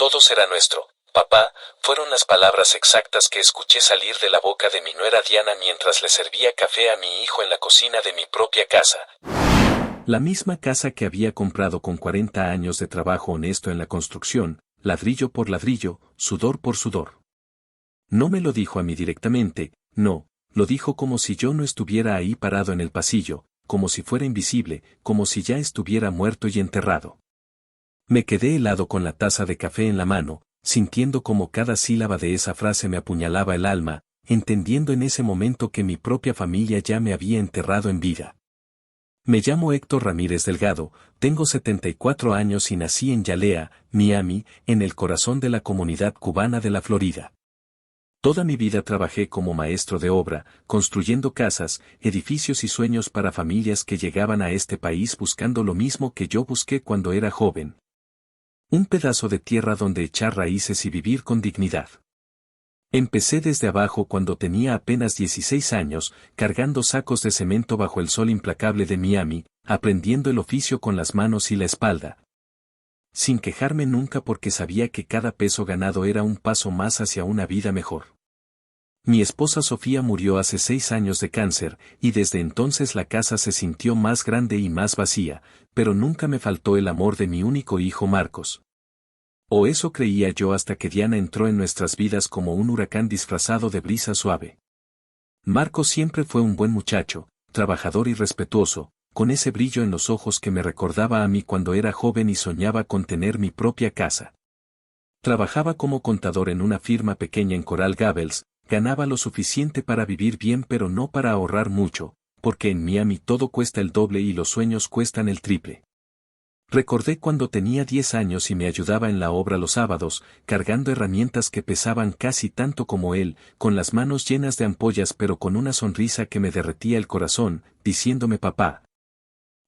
Todo será nuestro, papá, fueron las palabras exactas que escuché salir de la boca de mi nuera Diana mientras le servía café a mi hijo en la cocina de mi propia casa. La misma casa que había comprado con 40 años de trabajo honesto en la construcción, ladrillo por ladrillo, sudor por sudor. No me lo dijo a mí directamente, no, lo dijo como si yo no estuviera ahí parado en el pasillo, como si fuera invisible, como si ya estuviera muerto y enterrado. Me quedé helado con la taza de café en la mano, sintiendo como cada sílaba de esa frase me apuñalaba el alma, entendiendo en ese momento que mi propia familia ya me había enterrado en vida. Me llamo Héctor Ramírez Delgado, tengo 74 años y nací en Hialeah, Miami, en el corazón de la comunidad cubana de la Florida. Toda mi vida trabajé como maestro de obra, construyendo casas, edificios y sueños para familias que llegaban a este país buscando lo mismo que yo busqué cuando era joven. Un pedazo de tierra donde echar raíces y vivir con dignidad. Empecé desde abajo cuando tenía apenas 16 años, cargando sacos de cemento bajo el sol implacable de Miami, aprendiendo el oficio con las manos y la espalda. Sin quejarme nunca porque sabía que cada peso ganado era un paso más hacia una vida mejor. Mi esposa Sofía murió hace 6 años de cáncer, y desde entonces la casa se sintió más grande y más vacía, pero nunca me faltó el amor de mi único hijo Marcos. O eso creía yo hasta que Diana entró en nuestras vidas como un huracán disfrazado de brisa suave. Marcos siempre fue un buen muchacho, trabajador y respetuoso, con ese brillo en los ojos que me recordaba a mí cuando era joven y soñaba con tener mi propia casa. Trabajaba como contador en una firma pequeña en Coral Gables, ganaba lo suficiente para vivir bien pero no para ahorrar mucho, porque en Miami todo cuesta el doble y los sueños cuestan el triple. Recordé cuando tenía 10 años y me ayudaba en la obra los sábados, cargando herramientas que pesaban casi tanto como él, con las manos llenas de ampollas pero con una sonrisa que me derretía el corazón, diciéndome papá.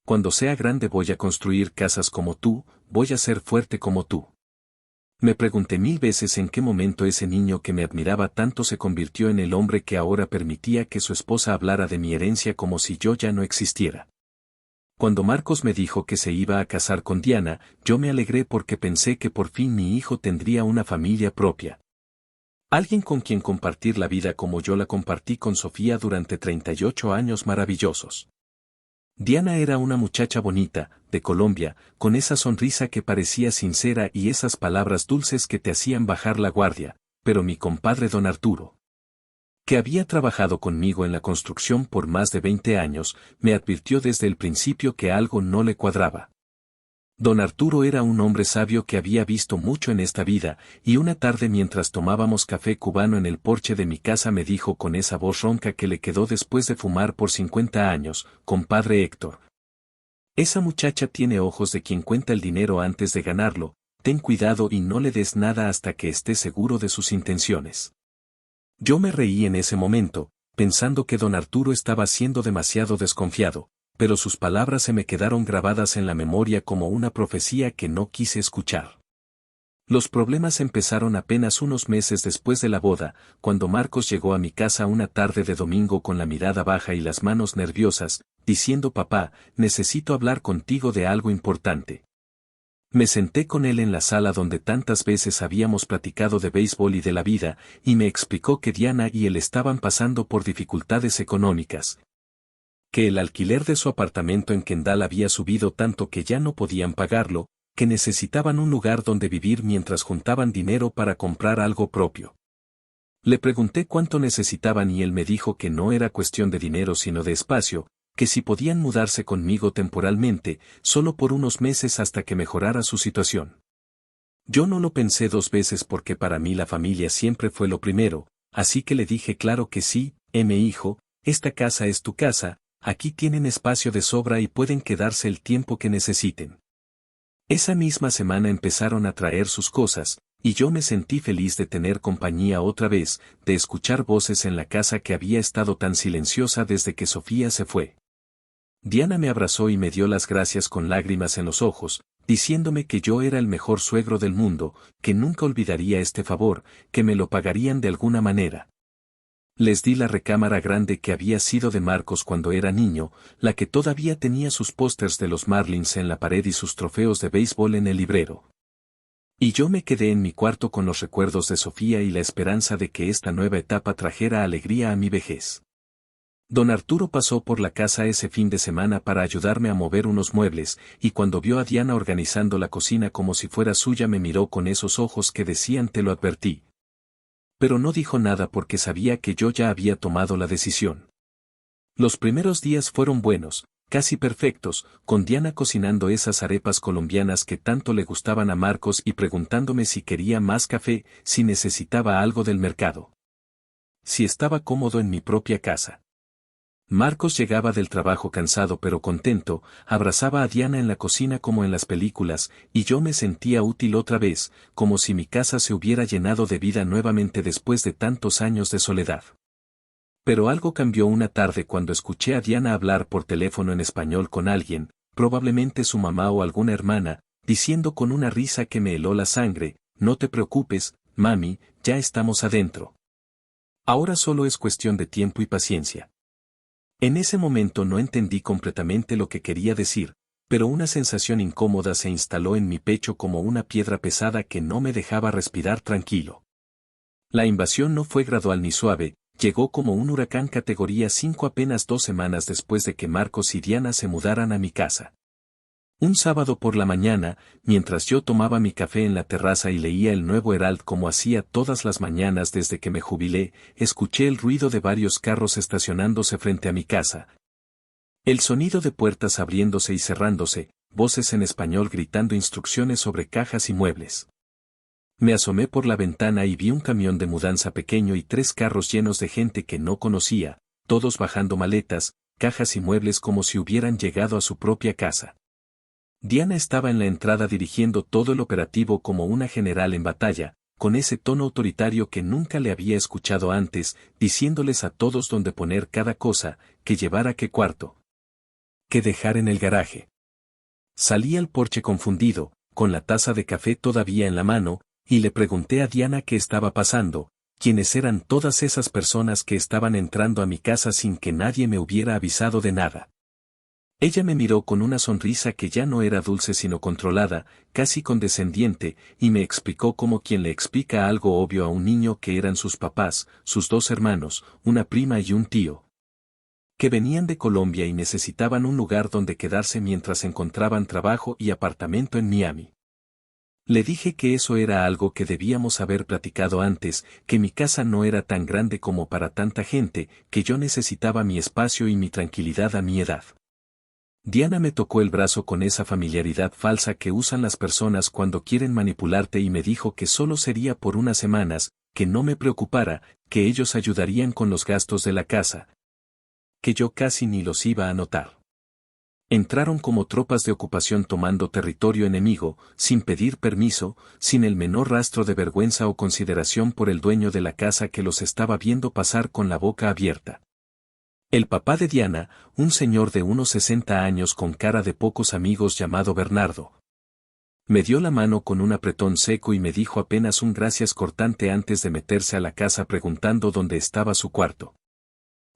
Cuando sea grande voy a construir casas como tú, voy a ser fuerte como tú. Me pregunté 1000 veces en qué momento ese niño que me admiraba tanto se convirtió en el hombre que ahora permitía que su esposa hablara de mi herencia como si yo ya no existiera. Cuando Marcos me dijo que se iba a casar con Diana, yo me alegré porque pensé que por fin mi hijo tendría una familia propia. Alguien con quien compartir la vida como yo la compartí con Sofía durante 38 años maravillosos. Diana era una muchacha bonita, de Colombia, con esa sonrisa que parecía sincera y esas palabras dulces que te hacían bajar la guardia, pero mi compadre don Arturo, que había trabajado conmigo en la construcción por más de 20 años, me advirtió desde el principio que algo no le cuadraba. Don Arturo era un hombre sabio que había visto mucho en esta vida, y una tarde mientras tomábamos café cubano en el porche de mi casa me dijo con esa voz ronca que le quedó después de fumar por 50 años, compadre Héctor. Esa muchacha tiene ojos de quien cuenta el dinero antes de ganarlo, ten cuidado y no le des nada hasta que esté seguro de sus intenciones. Yo me reí en ese momento, pensando que don Arturo estaba siendo demasiado desconfiado, pero sus palabras se me quedaron grabadas en la memoria como una profecía que no quise escuchar. Los problemas empezaron apenas unos meses después de la boda, cuando Marcos llegó a mi casa una tarde de domingo con la mirada baja y las manos nerviosas, diciendo papá, necesito hablar contigo de algo importante. Me senté con él en la sala donde tantas veces habíamos platicado de béisbol y de la vida, y me explicó que Diana y él estaban pasando por dificultades económicas. Que el alquiler de su apartamento en Kendall había subido tanto que ya no podían pagarlo, que necesitaban un lugar donde vivir mientras juntaban dinero para comprar algo propio. Le pregunté cuánto necesitaban y él me dijo que no era cuestión de dinero sino de espacio, que si podían mudarse conmigo temporalmente, solo por unos meses hasta que mejorara su situación. Yo no lo pensé 2 veces porque para mí la familia siempre fue lo primero, así que le dije claro que sí, hijo, esta casa es tu casa, aquí tienen espacio de sobra y pueden quedarse el tiempo que necesiten. Esa misma semana empezaron a traer sus cosas, y yo me sentí feliz de tener compañía otra vez, de escuchar voces en la casa que había estado tan silenciosa desde que Sofía se fue. Diana me abrazó y me dio las gracias con lágrimas en los ojos, diciéndome que yo era el mejor suegro del mundo, que nunca olvidaría este favor, que me lo pagarían de alguna manera. Les di la recámara grande que había sido de Marcos cuando era niño, la que todavía tenía sus pósters de los Marlins en la pared y sus trofeos de béisbol en el librero. Y yo me quedé en mi cuarto con los recuerdos de Sofía y la esperanza de que esta nueva etapa trajera alegría a mi vejez. Don Arturo pasó por la casa ese fin de semana para ayudarme a mover unos muebles, y cuando vio a Diana organizando la cocina como si fuera suya me miró con esos ojos que decían te lo advertí. Pero no dijo nada porque sabía que yo ya había tomado la decisión. Los primeros días fueron buenos, casi perfectos, con Diana cocinando esas arepas colombianas que tanto le gustaban a Marcos y preguntándome si quería más café, si necesitaba algo del mercado. Si estaba cómodo en mi propia casa. Marcos llegaba del trabajo cansado pero contento, abrazaba a Diana en la cocina como en las películas, y yo me sentía útil otra vez, como si mi casa se hubiera llenado de vida nuevamente después de tantos años de soledad. Pero algo cambió una tarde cuando escuché a Diana hablar por teléfono en español con alguien, probablemente su mamá o alguna hermana, diciendo con una risa que me heló la sangre, no te preocupes, mami, ya estamos adentro. Ahora solo es cuestión de tiempo y paciencia. En ese momento no entendí completamente lo que quería decir, pero una sensación incómoda se instaló en mi pecho como una piedra pesada que no me dejaba respirar tranquilo. La invasión no fue gradual ni suave, llegó como un huracán categoría 5 apenas 2 semanas después de que Marcos y Diana se mudaran a mi casa. Un sábado por la mañana, mientras yo tomaba mi café en la terraza y leía el Nuevo Herald como hacía todas las mañanas desde que me jubilé, escuché el ruido de varios carros estacionándose frente a mi casa. El sonido de puertas abriéndose y cerrándose, voces en español gritando instrucciones sobre cajas y muebles. Me asomé por la ventana y vi un camión de mudanza pequeño y 3 carros llenos de gente que no conocía, todos bajando maletas, cajas y muebles como si hubieran llegado a su propia casa. Diana estaba en la entrada dirigiendo todo el operativo como una general en batalla, con ese tono autoritario que nunca le había escuchado antes, diciéndoles a todos dónde poner cada cosa, que llevar a qué cuarto, qué dejar en el garaje. Salí al porche confundido, con la taza de café todavía en la mano, y le pregunté a Diana qué estaba pasando, quiénes eran todas esas personas que estaban entrando a mi casa sin que nadie me hubiera avisado de nada. Ella me miró con una sonrisa que ya no era dulce sino controlada, casi condescendiente, y me explicó como quien le explica algo obvio a un niño que eran sus papás, sus 2 hermanos, una prima y un tío. Que venían de Colombia y necesitaban un lugar donde quedarse mientras encontraban trabajo y apartamento en Miami. Le dije que eso era algo que debíamos haber platicado antes, que mi casa no era tan grande como para tanta gente, que yo necesitaba mi espacio y mi tranquilidad a mi edad. Diana me tocó el brazo con esa familiaridad falsa que usan las personas cuando quieren manipularte y me dijo que solo sería por unas semanas, que no me preocupara, que ellos ayudarían con los gastos de la casa. Que yo casi ni los iba a notar. Entraron como tropas de ocupación tomando territorio enemigo, sin pedir permiso, sin el menor rastro de vergüenza o consideración por el dueño de la casa que los estaba viendo pasar con la boca abierta. El papá de Diana, un señor de unos 60 años con cara de pocos amigos llamado Bernardo. Me dio la mano con un apretón seco y me dijo apenas un gracias cortante antes de meterse a la casa preguntando dónde estaba su cuarto.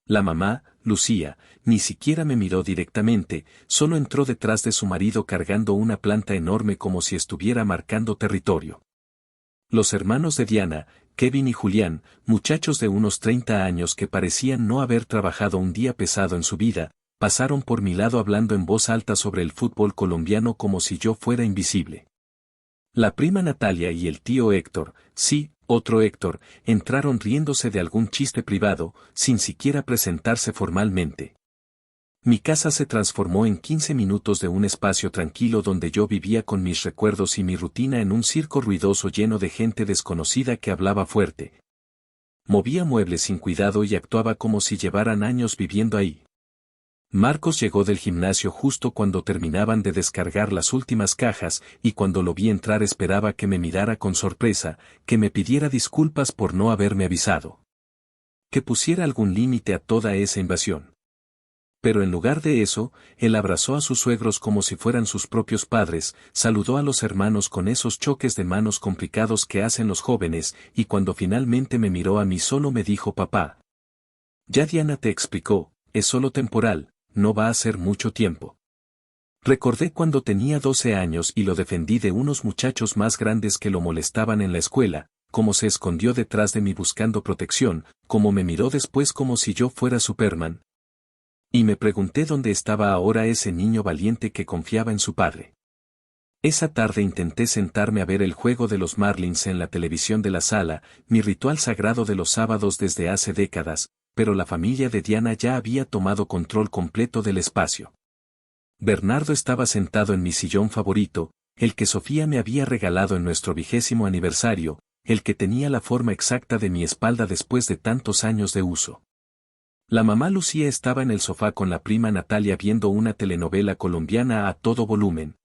La mamá, Lucía, ni siquiera me miró directamente, solo entró detrás de su marido cargando una planta enorme como si estuviera marcando territorio. Los hermanos de Diana, Kevin y Julián, muchachos de unos 30 años que parecían no haber trabajado un día pesado en su vida, pasaron por mi lado hablando en voz alta sobre el fútbol colombiano como si yo fuera invisible. La prima Natalia y el tío Héctor, sí, otro Héctor, entraron riéndose de algún chiste privado, sin siquiera presentarse formalmente. Mi casa se transformó en 15 minutos de un espacio tranquilo donde yo vivía con mis recuerdos y mi rutina en un circo ruidoso lleno de gente desconocida que hablaba fuerte. Movía muebles sin cuidado y actuaba como si llevaran años viviendo ahí. Marcos llegó del gimnasio justo cuando terminaban de descargar las últimas cajas y cuando lo vi entrar esperaba que me mirara con sorpresa, que me pidiera disculpas por no haberme avisado. Que pusiera algún límite a toda esa invasión. Pero en lugar de eso, él abrazó a sus suegros como si fueran sus propios padres, saludó a los hermanos con esos choques de manos complicados que hacen los jóvenes, y cuando finalmente me miró a mí solo me dijo papá. Ya Diana te explicó, es solo temporal, no va a ser mucho tiempo. Recordé cuando tenía 12 años y lo defendí de unos muchachos más grandes que lo molestaban en la escuela, cómo se escondió detrás de mí buscando protección, cómo me miró después como si yo fuera Superman. Y me pregunté dónde estaba ahora ese niño valiente que confiaba en su padre. Esa tarde intenté sentarme a ver el juego de los Marlins en la televisión de la sala, mi ritual sagrado de los sábados desde hace décadas, pero la familia de Diana ya había tomado control completo del espacio. Bernardo estaba sentado en mi sillón favorito, el que Sofía me había regalado en nuestro 20º aniversario, el que tenía la forma exacta de mi espalda después de tantos años de uso. La mamá Lucía estaba en el sofá con la prima Natalia viendo una telenovela colombiana a todo volumen.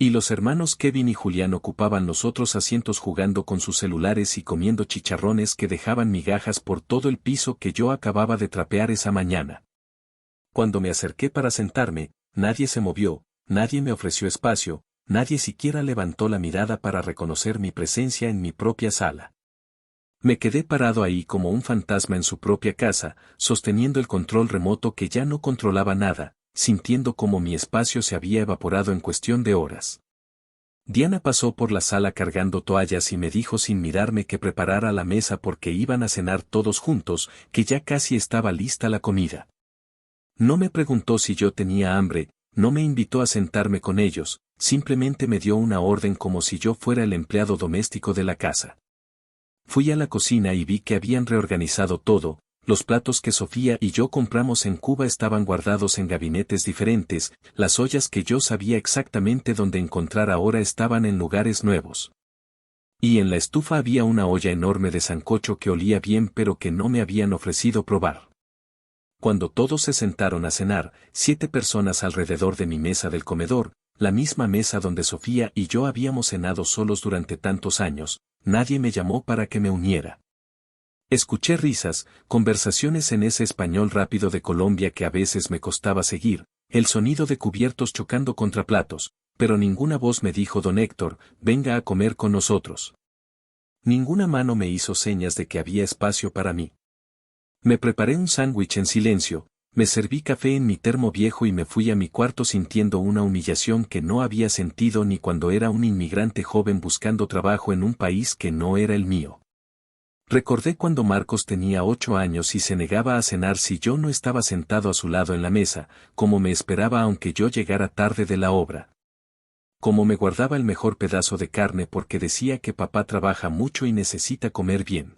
Y los hermanos Kevin y Julián ocupaban los otros asientos jugando con sus celulares y comiendo chicharrones que dejaban migajas por todo el piso que yo acababa de trapear esa mañana. Cuando me acerqué para sentarme, nadie se movió, nadie me ofreció espacio, nadie siquiera levantó la mirada para reconocer mi presencia en mi propia sala. Me quedé parado ahí como un fantasma en su propia casa, sosteniendo el control remoto que ya no controlaba nada, sintiendo como mi espacio se había evaporado en cuestión de horas. Diana pasó por la sala cargando toallas y me dijo sin mirarme que preparara la mesa porque iban a cenar todos juntos, que ya casi estaba lista la comida. No me preguntó si yo tenía hambre, no me invitó a sentarme con ellos, simplemente me dio una orden como si yo fuera el empleado doméstico de la casa. Fui a la cocina y vi que habían reorganizado todo. Los platos que Sofía y yo compramos en Cuba estaban guardados en gabinetes diferentes, las ollas que yo sabía exactamente dónde encontrar ahora estaban en lugares nuevos. Y en la estufa había una olla enorme de sancocho que olía bien pero que no me habían ofrecido probar. Cuando todos se sentaron a cenar, 7 personas alrededor de mi mesa del comedor, la misma mesa donde Sofía y yo habíamos cenado solos durante tantos años, nadie me llamó para que me uniera. Escuché risas, conversaciones en ese español rápido de Colombia que a veces me costaba seguir, el sonido de cubiertos chocando contra platos, pero ninguna voz me dijo don Héctor, venga a comer con nosotros. Ninguna mano me hizo señas de que había espacio para mí. Me preparé un sándwich en silencio, me serví café en mi termo viejo y me fui a mi cuarto sintiendo una humillación que no había sentido ni cuando era un inmigrante joven buscando trabajo en un país que no era el mío. Recordé cuando Marcos tenía 8 años y se negaba a cenar si yo no estaba sentado a su lado en la mesa, como me esperaba aunque yo llegara tarde de la obra. Como me guardaba el mejor pedazo de carne porque decía que papá trabaja mucho y necesita comer bien.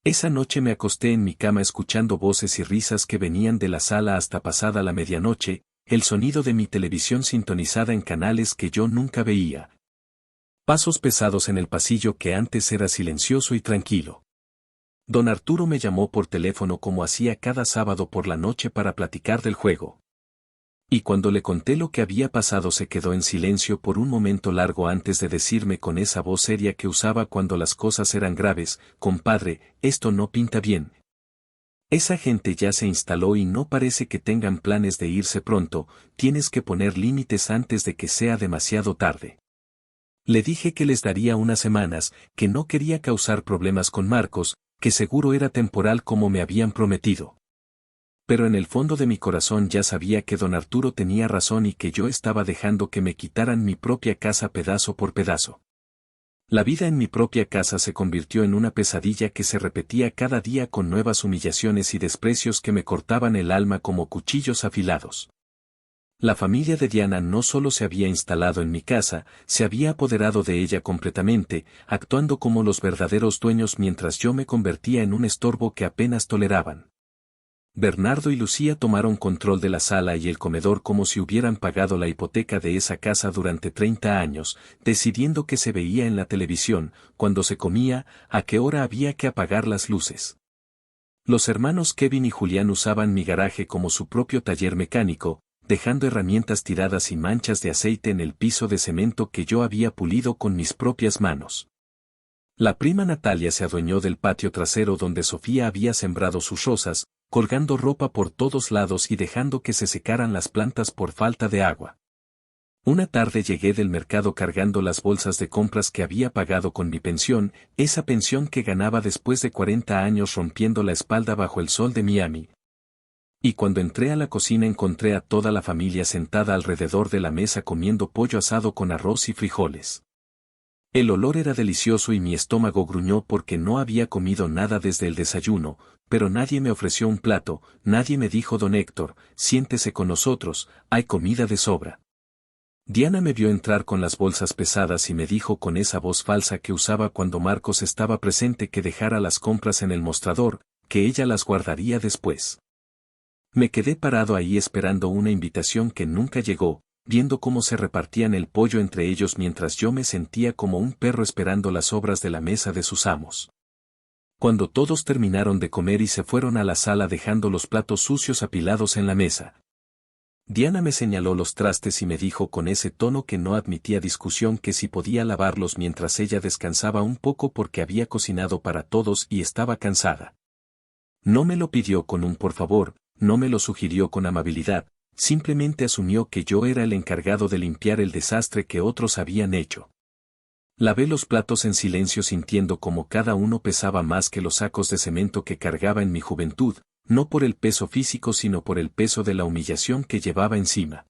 Esa noche me acosté en mi cama escuchando voces y risas que venían de la sala hasta pasada la medianoche, el sonido de mi televisión sintonizada en canales que yo nunca veía. Pasos pesados en el pasillo que antes era silencioso y tranquilo. Don Arturo me llamó por teléfono como hacía cada sábado por la noche para platicar del juego. Y cuando le conté lo que había pasado se quedó en silencio por un momento largo antes de decirme con esa voz seria que usaba cuando las cosas eran graves, compadre, esto no pinta bien. Esa gente ya se instaló y no parece que tengan planes de irse pronto, tienes que poner límites antes de que sea demasiado tarde. Le dije que les daría unas semanas, que no quería causar problemas con Marcos, que seguro era temporal como me habían prometido. Pero en el fondo de mi corazón ya sabía que don Arturo tenía razón y que yo estaba dejando que me quitaran mi propia casa pedazo por pedazo. La vida en mi propia casa se convirtió en una pesadilla que se repetía cada día con nuevas humillaciones y desprecios que me cortaban el alma como cuchillos afilados. La familia de Diana no solo se había instalado en mi casa, se había apoderado de ella completamente, actuando como los verdaderos dueños mientras yo me convertía en un estorbo que apenas toleraban. Bernardo y Lucía tomaron control de la sala y el comedor como si hubieran pagado la hipoteca de esa casa durante 30 años, decidiendo qué se veía en la televisión, cuándo se comía, a qué hora había que apagar las luces. Los hermanos Kevin y Julián usaban mi garaje como su propio taller mecánico, dejando herramientas tiradas y manchas de aceite en el piso de cemento que yo había pulido con mis propias manos. La prima Natalia se adueñó del patio trasero donde Sofía había sembrado sus rosas, colgando ropa por todos lados y dejando que se secaran las plantas por falta de agua. Una tarde llegué del mercado cargando las bolsas de compras que había pagado con mi pensión, esa pensión que ganaba después de 40 años rompiendo la espalda bajo el sol de Miami. Y cuando entré a la cocina encontré a toda la familia sentada alrededor de la mesa comiendo pollo asado con arroz y frijoles. El olor era delicioso y mi estómago gruñó porque no había comido nada desde el desayuno, pero nadie me ofreció un plato, nadie me dijo: Don Héctor, siéntese con nosotros, hay comida de sobra. Diana me vio entrar con las bolsas pesadas y me dijo con esa voz falsa que usaba cuando Marcos estaba presente que dejara las compras en el mostrador, que ella las guardaría después. Me quedé parado ahí esperando una invitación que nunca llegó, viendo cómo se repartían el pollo entre ellos mientras yo me sentía como un perro esperando las sobras de la mesa de sus amos. Cuando todos terminaron de comer y se fueron a la sala dejando los platos sucios apilados en la mesa, Diana me señaló los trastes y me dijo con ese tono que no admitía discusión que si podía lavarlos mientras ella descansaba un poco porque había cocinado para todos y estaba cansada. No me lo pidió con un por favor, no me lo sugirió con amabilidad, simplemente asumió que yo era el encargado de limpiar el desastre que otros habían hecho. Lavé los platos en silencio sintiendo como cada uno pesaba más que los sacos de cemento que cargaba en mi juventud, no por el peso físico sino por el peso de la humillación que llevaba encima.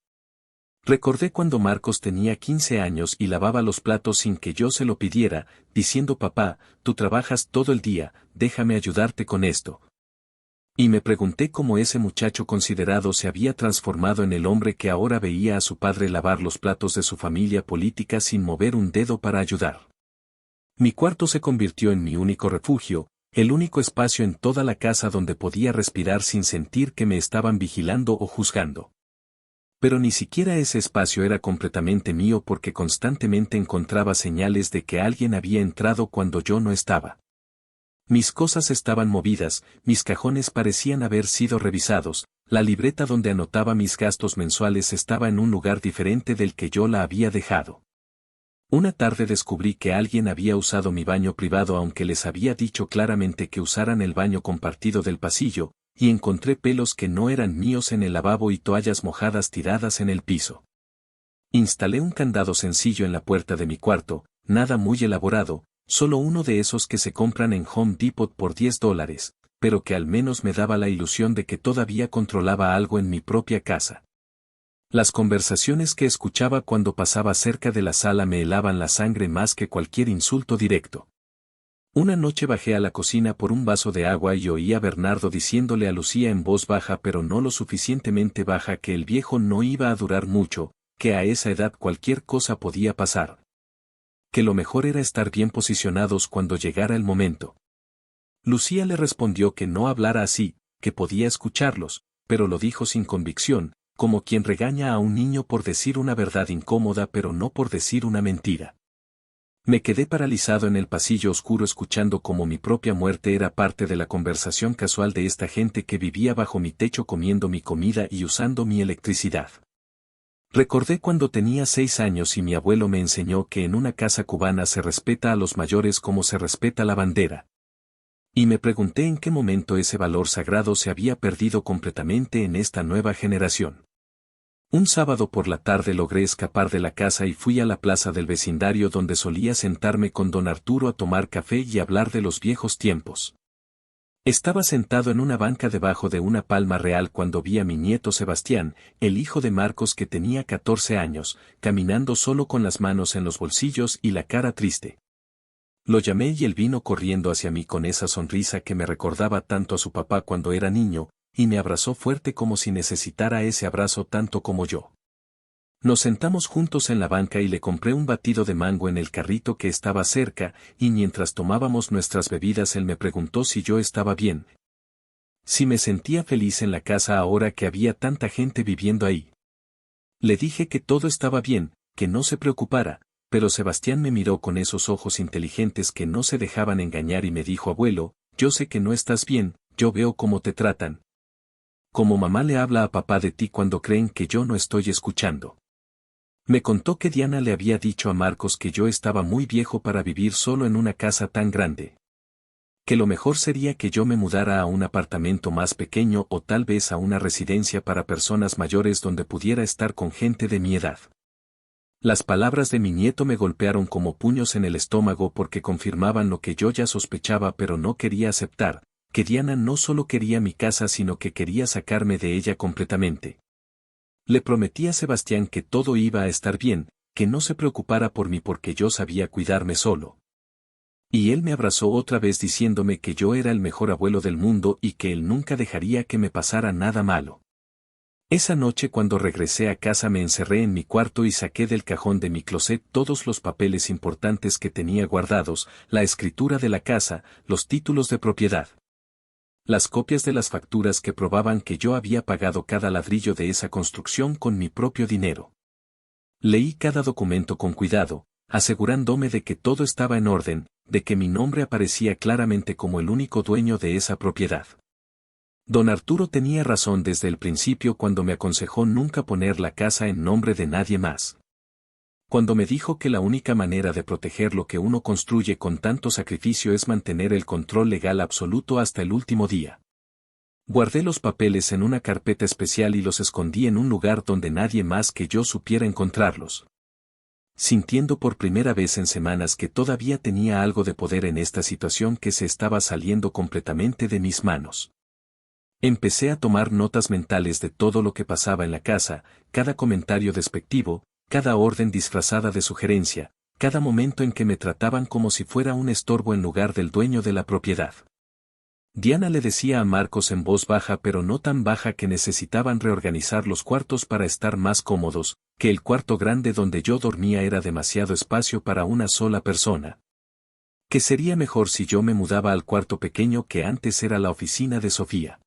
Recordé cuando Marcos tenía 15 años y lavaba los platos sin que yo se lo pidiera, diciendo: papá, tú trabajas todo el día, déjame ayudarte con esto. Y me pregunté cómo ese muchacho considerado se había transformado en el hombre que ahora veía a su padre lavar los platos de su familia política sin mover un dedo para ayudar. Mi cuarto se convirtió en mi único refugio, el único espacio en toda la casa donde podía respirar sin sentir que me estaban vigilando o juzgando. Pero ni siquiera ese espacio era completamente mío porque constantemente encontraba señales de que alguien había entrado cuando yo no estaba. Mis cosas estaban movidas, mis cajones parecían haber sido revisados, la libreta donde anotaba mis gastos mensuales estaba en un lugar diferente del que yo la había dejado. Una tarde descubrí que alguien había usado mi baño privado aunque les había dicho claramente que usaran el baño compartido del pasillo, y encontré pelos que no eran míos en el lavabo y toallas mojadas tiradas en el piso. Instalé un candado sencillo en la puerta de mi cuarto, nada muy elaborado, solo uno de esos que se compran en Home Depot por $10, pero que al menos me daba la ilusión de que todavía controlaba algo en mi propia casa. Las conversaciones que escuchaba cuando pasaba cerca de la sala me helaban la sangre más que cualquier insulto directo. Una noche bajé a la cocina por un vaso de agua y oí a Bernardo diciéndole a Lucía en voz baja pero no lo suficientemente baja que el viejo no iba a durar mucho, que a esa edad cualquier cosa podía pasar. Que lo mejor era estar bien posicionados cuando llegara el momento. Lucía le respondió que no hablara así, que podía escucharlos, pero lo dijo sin convicción, como quien regaña a un niño por decir una verdad incómoda pero no por decir una mentira. Me quedé paralizado en el pasillo oscuro escuchando cómo mi propia muerte era parte de la conversación casual de esta gente que vivía bajo mi techo comiendo mi comida y usando mi electricidad. Recordé cuando tenía 6 años y mi abuelo me enseñó que en una casa cubana se respeta a los mayores como se respeta la bandera. Y me pregunté en qué momento ese valor sagrado se había perdido completamente en esta nueva generación. Un sábado por la tarde logré escapar de la casa y fui a la plaza del vecindario donde solía sentarme con don Arturo a tomar café y hablar de los viejos tiempos. Estaba sentado en una banca debajo de una palma real cuando vi a mi nieto Sebastián, el hijo de Marcos que tenía 14 años, caminando solo con las manos en los bolsillos y la cara triste. Lo llamé y él vino corriendo hacia mí con esa sonrisa que me recordaba tanto a su papá cuando era niño, y me abrazó fuerte como si necesitara ese abrazo tanto como yo. Nos sentamos juntos en la banca y le compré un batido de mango en el carrito que estaba cerca, y mientras tomábamos nuestras bebidas él me preguntó si yo estaba bien. Si me sentía feliz en la casa ahora que había tanta gente viviendo ahí. Le dije que todo estaba bien, que no se preocupara, pero Sebastián me miró con esos ojos inteligentes que no se dejaban engañar y me dijo: abuelo, yo sé que no estás bien, yo veo cómo te tratan. Como mamá le habla a papá de ti cuando creen que yo no estoy escuchando. Me contó que Diana le había dicho a Marcos que yo estaba muy viejo para vivir solo en una casa tan grande. Que lo mejor sería que yo me mudara a un apartamento más pequeño o tal vez a una residencia para personas mayores donde pudiera estar con gente de mi edad. Las palabras de mi nieto me golpearon como puños en el estómago porque confirmaban lo que yo ya sospechaba pero no quería aceptar, que Diana no solo quería mi casa sino que quería sacarme de ella completamente. Le prometí a Sebastián que todo iba a estar bien, que no se preocupara por mí porque yo sabía cuidarme solo. Y él me abrazó otra vez diciéndome que yo era el mejor abuelo del mundo y que él nunca dejaría que me pasara nada malo. Esa noche cuando regresé a casa me encerré en mi cuarto y saqué del cajón de mi closet todos los papeles importantes que tenía guardados, la escritura de la casa, los títulos de propiedad. Las copias de las facturas que probaban que yo había pagado cada ladrillo de esa construcción con mi propio dinero. Leí cada documento con cuidado, asegurándome de que todo estaba en orden, de que mi nombre aparecía claramente como el único dueño de esa propiedad. Don Arturo tenía razón desde el principio cuando me aconsejó nunca poner la casa en nombre de nadie más. Cuando me dijo que la única manera de proteger lo que uno construye con tanto sacrificio es mantener el control legal absoluto hasta el último día. Guardé los papeles en una carpeta especial y los escondí en un lugar donde nadie más que yo supiera encontrarlos. Sintiendo por primera vez en semanas que todavía tenía algo de poder en esta situación que se estaba saliendo completamente de mis manos. Empecé a tomar notas mentales de todo lo que pasaba en la casa, cada comentario despectivo, cada orden disfrazada de sugerencia, cada momento en que me trataban como si fuera un estorbo en lugar del dueño de la propiedad. Diana le decía a Marcos en voz baja pero no tan baja que necesitaban reorganizar los cuartos para estar más cómodos, que el cuarto grande donde yo dormía era demasiado espacio para una sola persona. Que sería mejor si yo me mudaba al cuarto pequeño que antes era la oficina de Sofía.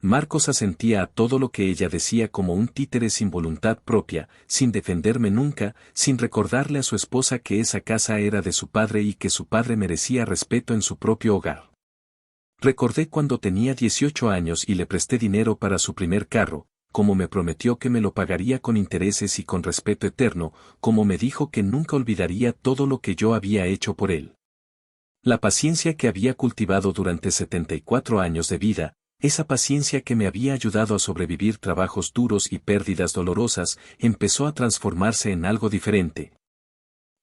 Marcos asentía a todo lo que ella decía como un títere sin voluntad propia, sin defenderme nunca, sin recordarle a su esposa que esa casa era de su padre y que su padre merecía respeto en su propio hogar. Recordé cuando tenía 18 años y le presté dinero para su primer carro, como me prometió que me lo pagaría con intereses y con respeto eterno, como me dijo que nunca olvidaría todo lo que yo había hecho por él. La paciencia que había cultivado durante 74 años de vida, esa paciencia que me había ayudado a sobrevivir trabajos duros y pérdidas dolorosas, empezó a transformarse en algo diferente.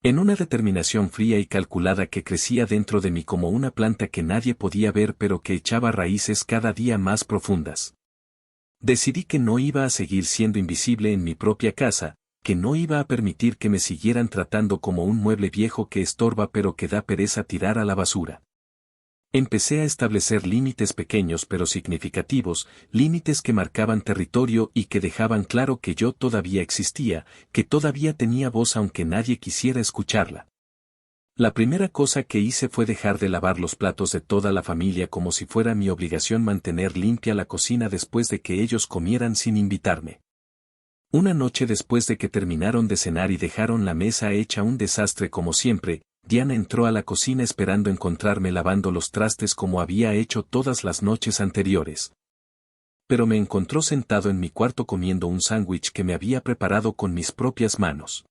En una determinación fría y calculada que crecía dentro de mí como una planta que nadie podía ver pero que echaba raíces cada día más profundas. Decidí que no iba a seguir siendo invisible en mi propia casa, que no iba a permitir que me siguieran tratando como un mueble viejo que estorba pero que da pereza tirar a la basura. Empecé a establecer límites pequeños pero significativos, límites que marcaban territorio y que dejaban claro que yo todavía existía, que todavía tenía voz aunque nadie quisiera escucharla. La primera cosa que hice fue dejar de lavar los platos de toda la familia como si fuera mi obligación mantener limpia la cocina después de que ellos comieran sin invitarme. Una noche después de que terminaron de cenar y dejaron la mesa hecha un desastre como siempre, Diana entró a la cocina esperando encontrarme lavando los trastes como había hecho todas las noches anteriores. Pero me encontró sentado en mi cuarto comiendo un sándwich que me había preparado con mis propias manos.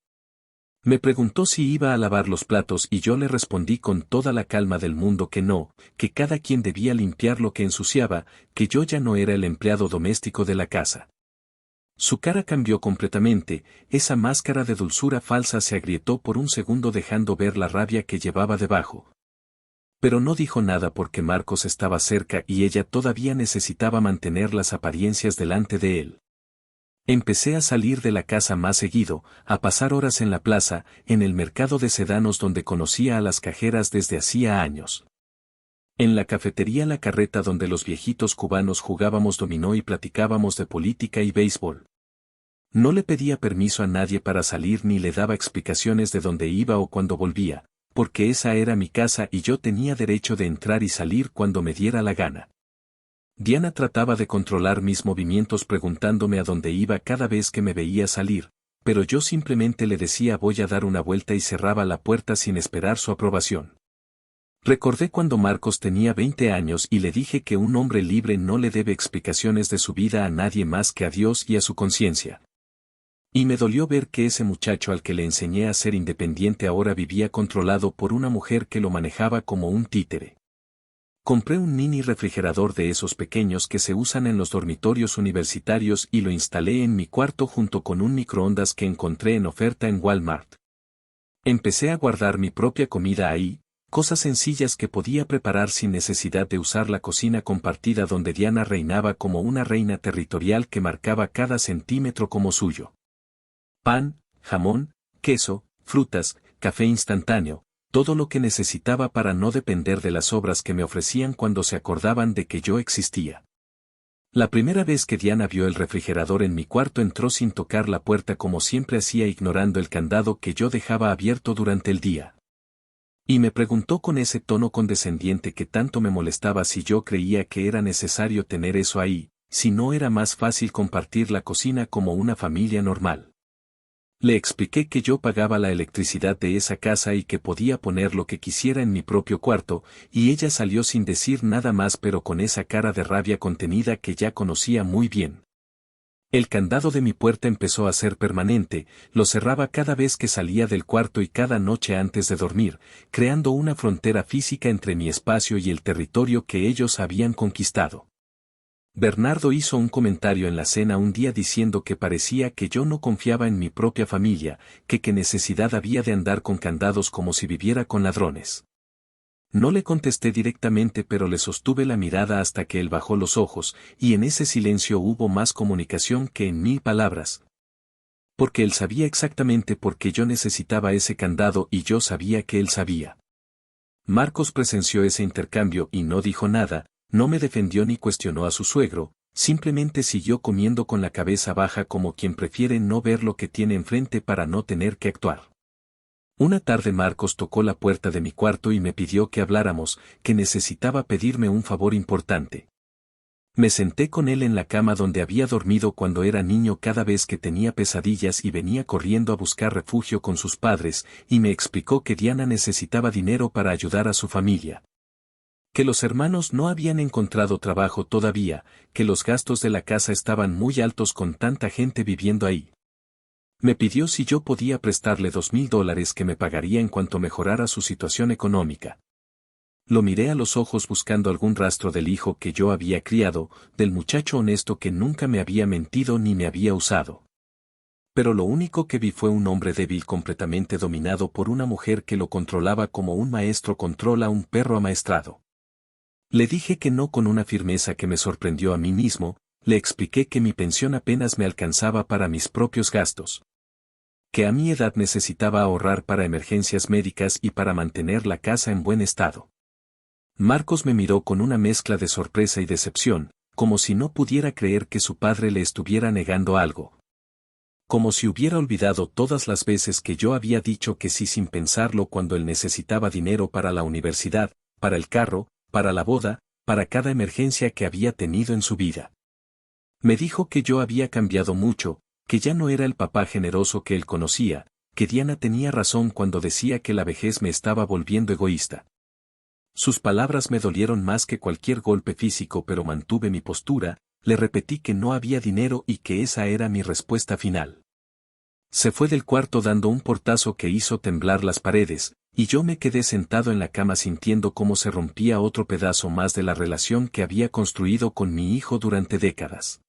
Me preguntó si iba a lavar los platos y yo le respondí con toda la calma del mundo que no, que cada quien debía limpiar lo que ensuciaba, que yo ya no era el empleado doméstico de la casa. Su cara cambió completamente, esa máscara de dulzura falsa se agrietó por un segundo dejando ver la rabia que llevaba debajo. Pero no dijo nada porque Marcos estaba cerca y ella todavía necesitaba mantener las apariencias delante de él. Empecé a salir de la casa más seguido, a pasar horas en la plaza, en el mercado de sedanos donde conocía a las cajeras desde hacía años. En la cafetería La Carreta donde los viejitos cubanos jugábamos dominó y platicábamos de política y béisbol. No le pedía permiso a nadie para salir ni le daba explicaciones de dónde iba o cuándo volvía, porque esa era mi casa y yo tenía derecho de entrar y salir cuando me diera la gana. Diana trataba de controlar mis movimientos preguntándome a dónde iba cada vez que me veía salir, pero yo simplemente le decía voy a dar una vuelta y cerraba la puerta sin esperar su aprobación. Recordé cuando Marcos tenía 20 años y le dije que un hombre libre no le debe explicaciones de su vida a nadie más que a Dios y a su conciencia. Y me dolió ver que ese muchacho al que le enseñé a ser independiente ahora vivía controlado por una mujer que lo manejaba como un títere. Compré un mini refrigerador de esos pequeños que se usan en los dormitorios universitarios y lo instalé en mi cuarto junto con un microondas que encontré en oferta en Walmart. Empecé a guardar mi propia comida ahí, cosas sencillas que podía preparar sin necesidad de usar la cocina compartida donde Diana reinaba como una reina territorial que marcaba cada centímetro como suyo. Pan, jamón, queso, frutas, café instantáneo, todo lo que necesitaba para no depender de las obras que me ofrecían cuando se acordaban de que yo existía. La primera vez que Diana vio el refrigerador en mi cuarto entró sin tocar la puerta como siempre hacía, ignorando el candado que yo dejaba abierto durante el día. Y me preguntó con ese tono condescendiente que tanto me molestaba si yo creía que era necesario tener eso ahí, si no era más fácil compartir la cocina como una familia normal. Le expliqué que yo pagaba la electricidad de esa casa y que podía poner lo que quisiera en mi propio cuarto, y ella salió sin decir nada más, pero con esa cara de rabia contenida que ya conocía muy bien. El candado de mi puerta empezó a ser permanente, lo cerraba cada vez que salía del cuarto y cada noche antes de dormir, creando una frontera física entre mi espacio y el territorio que ellos habían conquistado. Bernardo hizo un comentario en la cena un día diciendo que parecía que yo no confiaba en mi propia familia, que qué necesidad había de andar con candados como si viviera con ladrones. No le contesté directamente, pero le sostuve la mirada hasta que él bajó los ojos, y en ese silencio hubo más comunicación que en 1000 palabras. Porque él sabía exactamente por qué yo necesitaba ese candado y yo sabía que él sabía. Marcos presenció ese intercambio y no dijo nada. No me defendió ni cuestionó a su suegro, simplemente siguió comiendo con la cabeza baja como quien prefiere no ver lo que tiene enfrente para no tener que actuar. Una tarde Marcos tocó la puerta de mi cuarto y me pidió que habláramos, que necesitaba pedirme un favor importante. Me senté con él en la cama donde había dormido cuando era niño cada vez que tenía pesadillas y venía corriendo a buscar refugio con sus padres, y me explicó que Diana necesitaba dinero para ayudar a su familia. Que los hermanos no habían encontrado trabajo todavía, que los gastos de la casa estaban muy altos con tanta gente viviendo ahí. Me pidió si yo podía prestarle $2000 que me pagaría en cuanto mejorara su situación económica. Lo miré a los ojos buscando algún rastro del hijo que yo había criado, del muchacho honesto que nunca me había mentido ni me había usado. Pero lo único que vi fue un hombre débil completamente dominado por una mujer que lo controlaba como un maestro controla a un perro amaestrado. Le dije que no con una firmeza que me sorprendió a mí mismo, le expliqué que mi pensión apenas me alcanzaba para mis propios gastos. Que a mi edad necesitaba ahorrar para emergencias médicas y para mantener la casa en buen estado. Marcos me miró con una mezcla de sorpresa y decepción, como si no pudiera creer que su padre le estuviera negando algo. Como si hubiera olvidado todas las veces que yo había dicho que sí sin pensarlo cuando él necesitaba dinero para la universidad, para el carro, para la boda, para cada emergencia que había tenido en su vida. Me dijo que yo había cambiado mucho, que ya no era el papá generoso que él conocía, que Diana tenía razón cuando decía que la vejez me estaba volviendo egoísta. Sus palabras me dolieron más que cualquier golpe físico, pero mantuve mi postura, le repetí que no había dinero y que esa era mi respuesta final. Se fue del cuarto dando un portazo que hizo temblar las paredes, y yo me quedé sentado en la cama sintiendo cómo se rompía otro pedazo más de la relación que había construido con mi hijo durante décadas.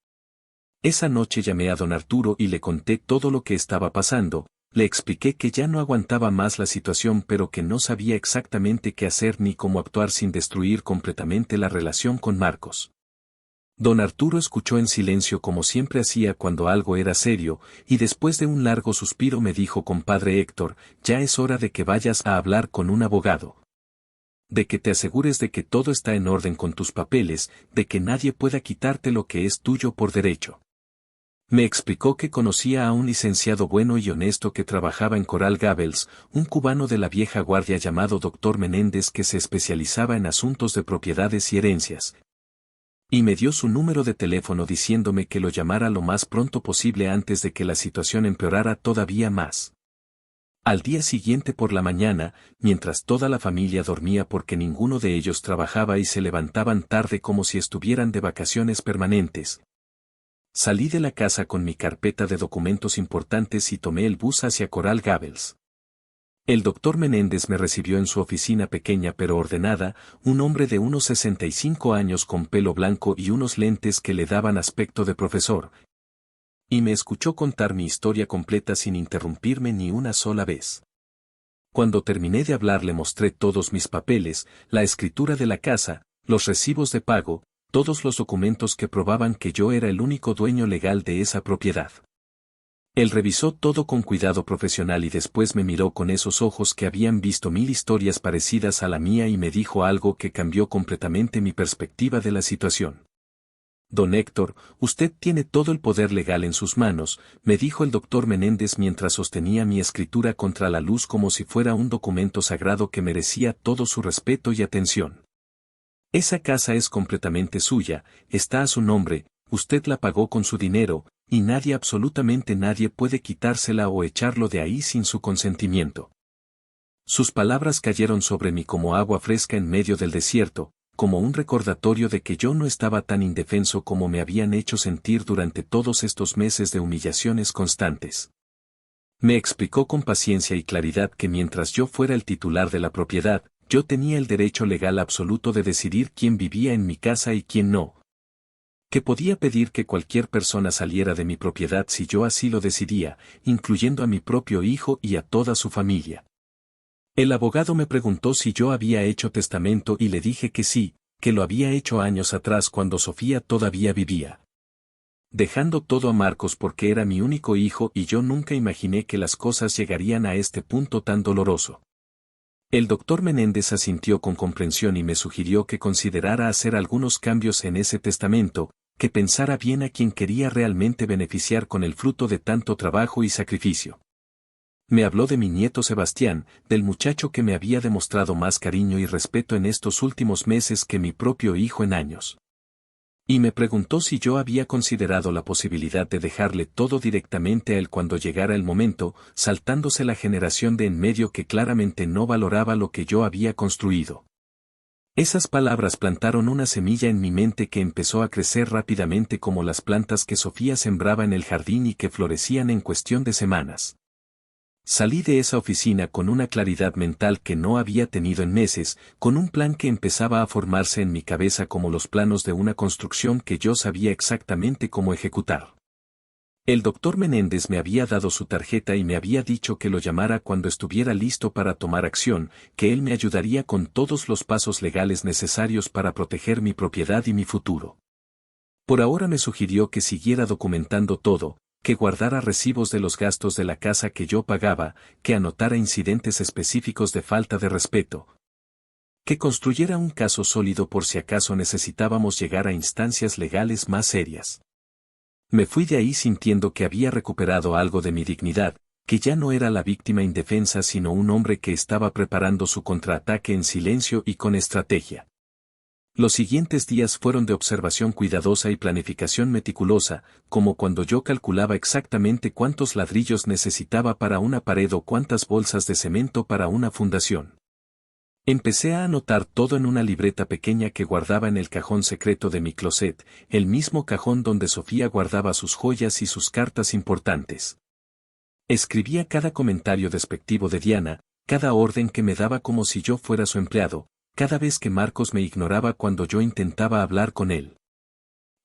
Esa noche llamé a don Arturo y le conté todo lo que estaba pasando, le expliqué que ya no aguantaba más la situación pero que no sabía exactamente qué hacer ni cómo actuar sin destruir completamente la relación con Marcos. Don Arturo escuchó en silencio como siempre hacía cuando algo era serio, y después de un largo suspiro me dijo: compadre Héctor, ya es hora de que vayas a hablar con un abogado. De que te asegures de que todo está en orden con tus papeles, de que nadie pueda quitarte lo que es tuyo por derecho. Me explicó que conocía a un licenciado bueno y honesto que trabajaba en Coral Gables, un cubano de la vieja guardia llamado Dr. Menéndez que se especializaba en asuntos de propiedades y herencias. Y me dio su número de teléfono diciéndome que lo llamara lo más pronto posible antes de que la situación empeorara todavía más. Al día siguiente por la mañana, mientras toda la familia dormía porque ninguno de ellos trabajaba y se levantaban tarde como si estuvieran de vacaciones permanentes, salí de la casa con mi carpeta de documentos importantes y tomé el bus hacia Coral Gables. El doctor Menéndez me recibió en su oficina pequeña pero ordenada, un hombre de unos 65 años con pelo blanco y unos lentes que le daban aspecto de profesor. Y me escuchó contar mi historia completa sin interrumpirme ni una sola vez. Cuando terminé de hablar le mostré todos mis papeles, la escritura de la casa, los recibos de pago, todos los documentos que probaban que yo era el único dueño legal de esa propiedad. Él revisó todo con cuidado profesional y después me miró con esos ojos que habían visto 1000 historias parecidas a la mía y me dijo algo que cambió completamente mi perspectiva de la situación. Don Héctor, usted tiene todo el poder legal en sus manos, me dijo el doctor Menéndez mientras sostenía mi escritura contra la luz como si fuera un documento sagrado que merecía todo su respeto y atención. Esa casa es completamente suya, está a su nombre, usted la pagó con su dinero, y nadie, absolutamente nadie puede quitársela o echarlo de ahí sin su consentimiento. Sus palabras cayeron sobre mí como agua fresca en medio del desierto, como un recordatorio de que yo no estaba tan indefenso como me habían hecho sentir durante todos estos meses de humillaciones constantes. Me explicó con paciencia y claridad que mientras yo fuera el titular de la propiedad, yo tenía el derecho legal absoluto de decidir quién vivía en mi casa y quién no. Que podía pedir que cualquier persona saliera de mi propiedad si yo así lo decidía, incluyendo a mi propio hijo y a toda su familia. El abogado me preguntó si yo había hecho testamento y le dije que sí, que lo había hecho años atrás cuando Sofía todavía vivía. Dejando todo a Marcos porque era mi único hijo y yo nunca imaginé que las cosas llegarían a este punto tan doloroso. El doctor Menéndez asintió con comprensión y me sugirió que considerara hacer algunos cambios en ese testamento, que pensara bien a quien quería realmente beneficiar con el fruto de tanto trabajo y sacrificio. Me habló de mi nieto Sebastián, del muchacho que me había demostrado más cariño y respeto en estos últimos meses que mi propio hijo en años. Y me preguntó si yo había considerado la posibilidad de dejarle todo directamente a él cuando llegara el momento, saltándose la generación de en medio que claramente no valoraba lo que yo había construido. Esas palabras plantaron una semilla en mi mente que empezó a crecer rápidamente como las plantas que Sofía sembraba en el jardín y que florecían en cuestión de semanas. Salí de esa oficina con una claridad mental que no había tenido en meses, con un plan que empezaba a formarse en mi cabeza como los planos de una construcción que yo sabía exactamente cómo ejecutar. El doctor Menéndez me había dado su tarjeta y me había dicho que lo llamara cuando estuviera listo para tomar acción, que él me ayudaría con todos los pasos legales necesarios para proteger mi propiedad y mi futuro. Por ahora me sugirió que siguiera documentando todo, que guardara recibos de los gastos de la casa que yo pagaba, que anotara incidentes específicos de falta de respeto, que construyera un caso sólido por si acaso necesitábamos llegar a instancias legales más serias. Me fui de ahí sintiendo que había recuperado algo de mi dignidad, que ya no era la víctima indefensa sino un hombre que estaba preparando su contraataque en silencio y con estrategia. Los siguientes días fueron de observación cuidadosa y planificación meticulosa, como cuando yo calculaba exactamente cuántos ladrillos necesitaba para una pared o cuántas bolsas de cemento para una fundación. Empecé a anotar todo en una libreta pequeña que guardaba en el cajón secreto de mi closet, el mismo cajón donde Sofía guardaba sus joyas y sus cartas importantes. Escribía cada comentario despectivo de Diana, cada orden que me daba como si yo fuera su empleado, cada vez que Marcos me ignoraba cuando yo intentaba hablar con él.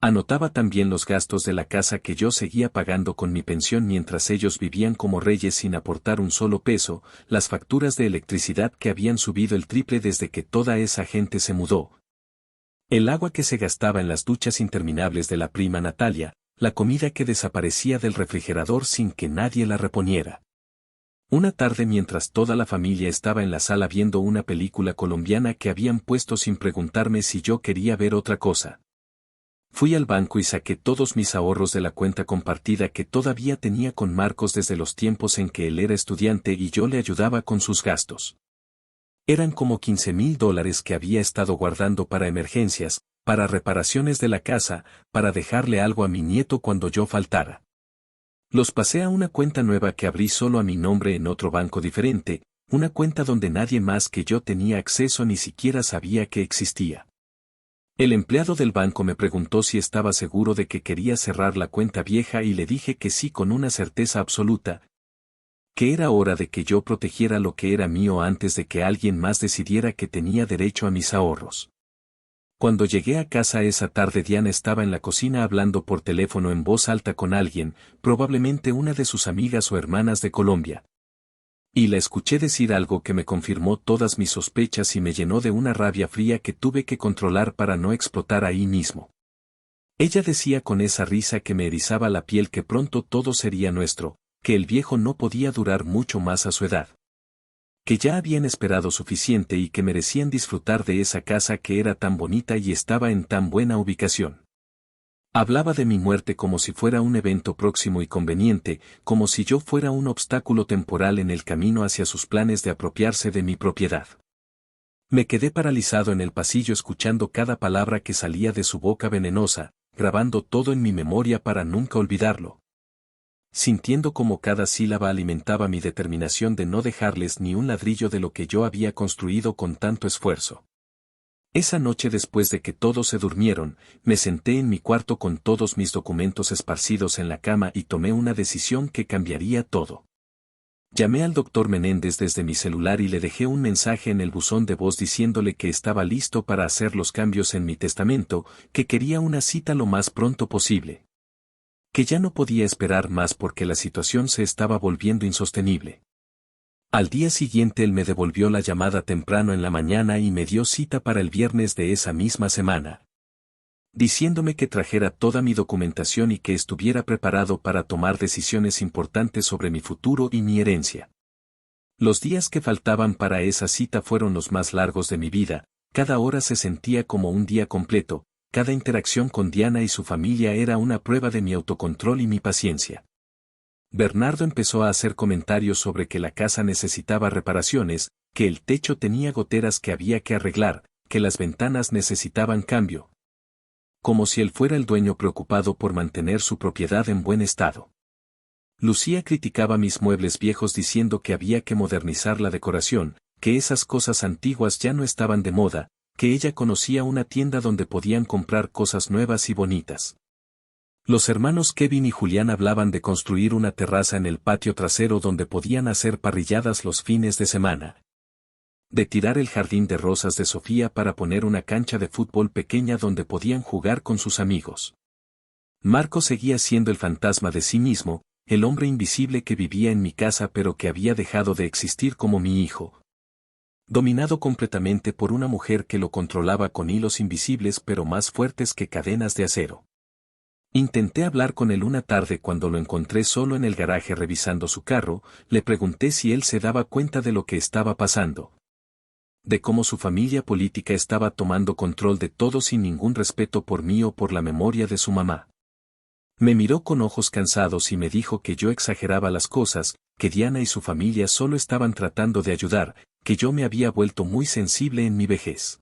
Anotaba también los gastos de la casa que yo seguía pagando con mi pensión mientras ellos vivían como reyes sin aportar un solo peso, las facturas de electricidad que habían subido el triple desde que toda esa gente se mudó. El agua que se gastaba en las duchas interminables de la prima Natalia, la comida que desaparecía del refrigerador sin que nadie la reponiera. Una tarde mientras toda la familia estaba en la sala viendo una película colombiana que habían puesto sin preguntarme si yo quería ver otra cosa. Fui al banco y saqué todos mis ahorros de la cuenta compartida que todavía tenía con Marcos desde los tiempos en que él era estudiante y yo le ayudaba con sus gastos. Eran como $15,000 que había estado guardando para emergencias, para reparaciones de la casa, para dejarle algo a mi nieto cuando yo faltara. Los pasé a una cuenta nueva que abrí solo a mi nombre en otro banco diferente, una cuenta donde nadie más que yo tenía acceso ni siquiera sabía que existía. El empleado del banco me preguntó si estaba seguro de que quería cerrar la cuenta vieja y le dije que sí con una certeza absoluta, que era hora de que yo protegiera lo que era mío antes de que alguien más decidiera que tenía derecho a mis ahorros. Cuando llegué a casa esa tarde Diana estaba en la cocina hablando por teléfono en voz alta con alguien, probablemente una de sus amigas o hermanas de Colombia. Y la escuché decir algo que me confirmó todas mis sospechas y me llenó de una rabia fría que tuve que controlar para no explotar ahí mismo. Ella decía con esa risa que me erizaba la piel que pronto todo sería nuestro, que el viejo no podía durar mucho más a su edad. Que ya habían esperado suficiente y que merecían disfrutar de esa casa que era tan bonita y estaba en tan buena ubicación. Hablaba de mi muerte como si fuera un evento próximo y conveniente, como si yo fuera un obstáculo temporal en el camino hacia sus planes de apropiarse de mi propiedad. Me quedé paralizado en el pasillo escuchando cada palabra que salía de su boca venenosa, grabando todo en mi memoria para nunca olvidarlo. Sintiendo como cada sílaba alimentaba mi determinación de no dejarles ni un ladrillo de lo que yo había construido con tanto esfuerzo. Esa noche después de que todos se durmieron, me senté en mi cuarto con todos mis documentos esparcidos en la cama y tomé una decisión que cambiaría todo. Llamé al doctor Menéndez desde mi celular y le dejé un mensaje en el buzón de voz diciéndole que estaba listo para hacer los cambios en mi testamento, que quería una cita lo más pronto posible. Que ya no podía esperar más porque la situación se estaba volviendo insostenible. Al día siguiente él me devolvió la llamada temprano en la mañana y me dio cita para el viernes de esa misma semana, diciéndome que trajera toda mi documentación y que estuviera preparado para tomar decisiones importantes sobre mi futuro y mi herencia. Los días que faltaban para esa cita fueron los más largos de mi vida, cada hora se sentía como un día completo, cada interacción con Diana y su familia era una prueba de mi autocontrol y mi paciencia. Bernardo empezó a hacer comentarios sobre que la casa necesitaba reparaciones, que el techo tenía goteras que había que arreglar, que las ventanas necesitaban cambio. Como si él fuera el dueño preocupado por mantener su propiedad en buen estado. Lucía criticaba mis muebles viejos diciendo que había que modernizar la decoración, que esas cosas antiguas ya no estaban de moda, que ella conocía una tienda donde podían comprar cosas nuevas y bonitas. Los hermanos Kevin y Julián hablaban de construir una terraza en el patio trasero donde podían hacer parrilladas los fines de semana. De tirar el jardín de rosas de Sofía para poner una cancha de fútbol pequeña donde podían jugar con sus amigos. Marco seguía siendo el fantasma de sí mismo, el hombre invisible que vivía en mi casa pero que había dejado de existir como mi hijo. Dominado completamente por una mujer que lo controlaba con hilos invisibles pero más fuertes que cadenas de acero. Intenté hablar con él una tarde cuando lo encontré solo en el garaje revisando su carro, le pregunté si él se daba cuenta de lo que estaba pasando. De cómo su familia política estaba tomando control de todo sin ningún respeto por mí o por la memoria de su mamá. Me miró con ojos cansados y me dijo que yo exageraba las cosas, que Diana y su familia solo estaban tratando de ayudar, que yo me había vuelto muy sensible en mi vejez.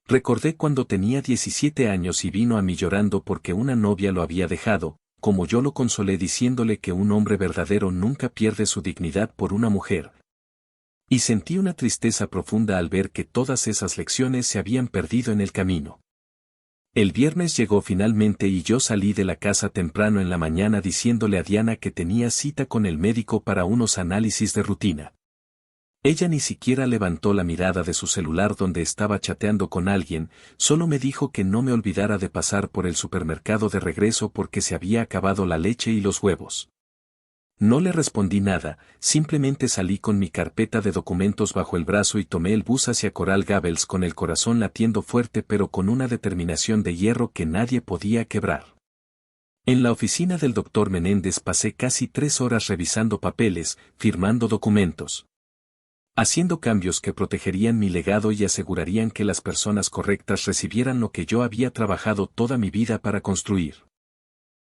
Recordé cuando tenía 17 años y vino a mí llorando porque una novia lo había dejado, como yo lo consolé diciéndole que un hombre verdadero nunca pierde su dignidad por una mujer. Y sentí una tristeza profunda al ver que todas esas lecciones se habían perdido en el camino. El viernes llegó finalmente y yo salí de la casa temprano en la mañana diciéndole a Diana que tenía cita con el médico para unos análisis de rutina. Ella ni siquiera levantó la mirada de su celular donde estaba chateando con alguien, solo me dijo que no me olvidara de pasar por el supermercado de regreso porque se había acabado la leche y los huevos. No le respondí nada, simplemente salí con mi carpeta de documentos bajo el brazo y tomé el bus hacia Coral Gables con el corazón latiendo fuerte pero con una determinación de hierro que nadie podía quebrar. En la oficina del doctor Menéndez pasé casi 3 horas revisando papeles, firmando documentos. Haciendo cambios que protegerían mi legado y asegurarían que las personas correctas recibieran lo que yo había trabajado toda mi vida para construir.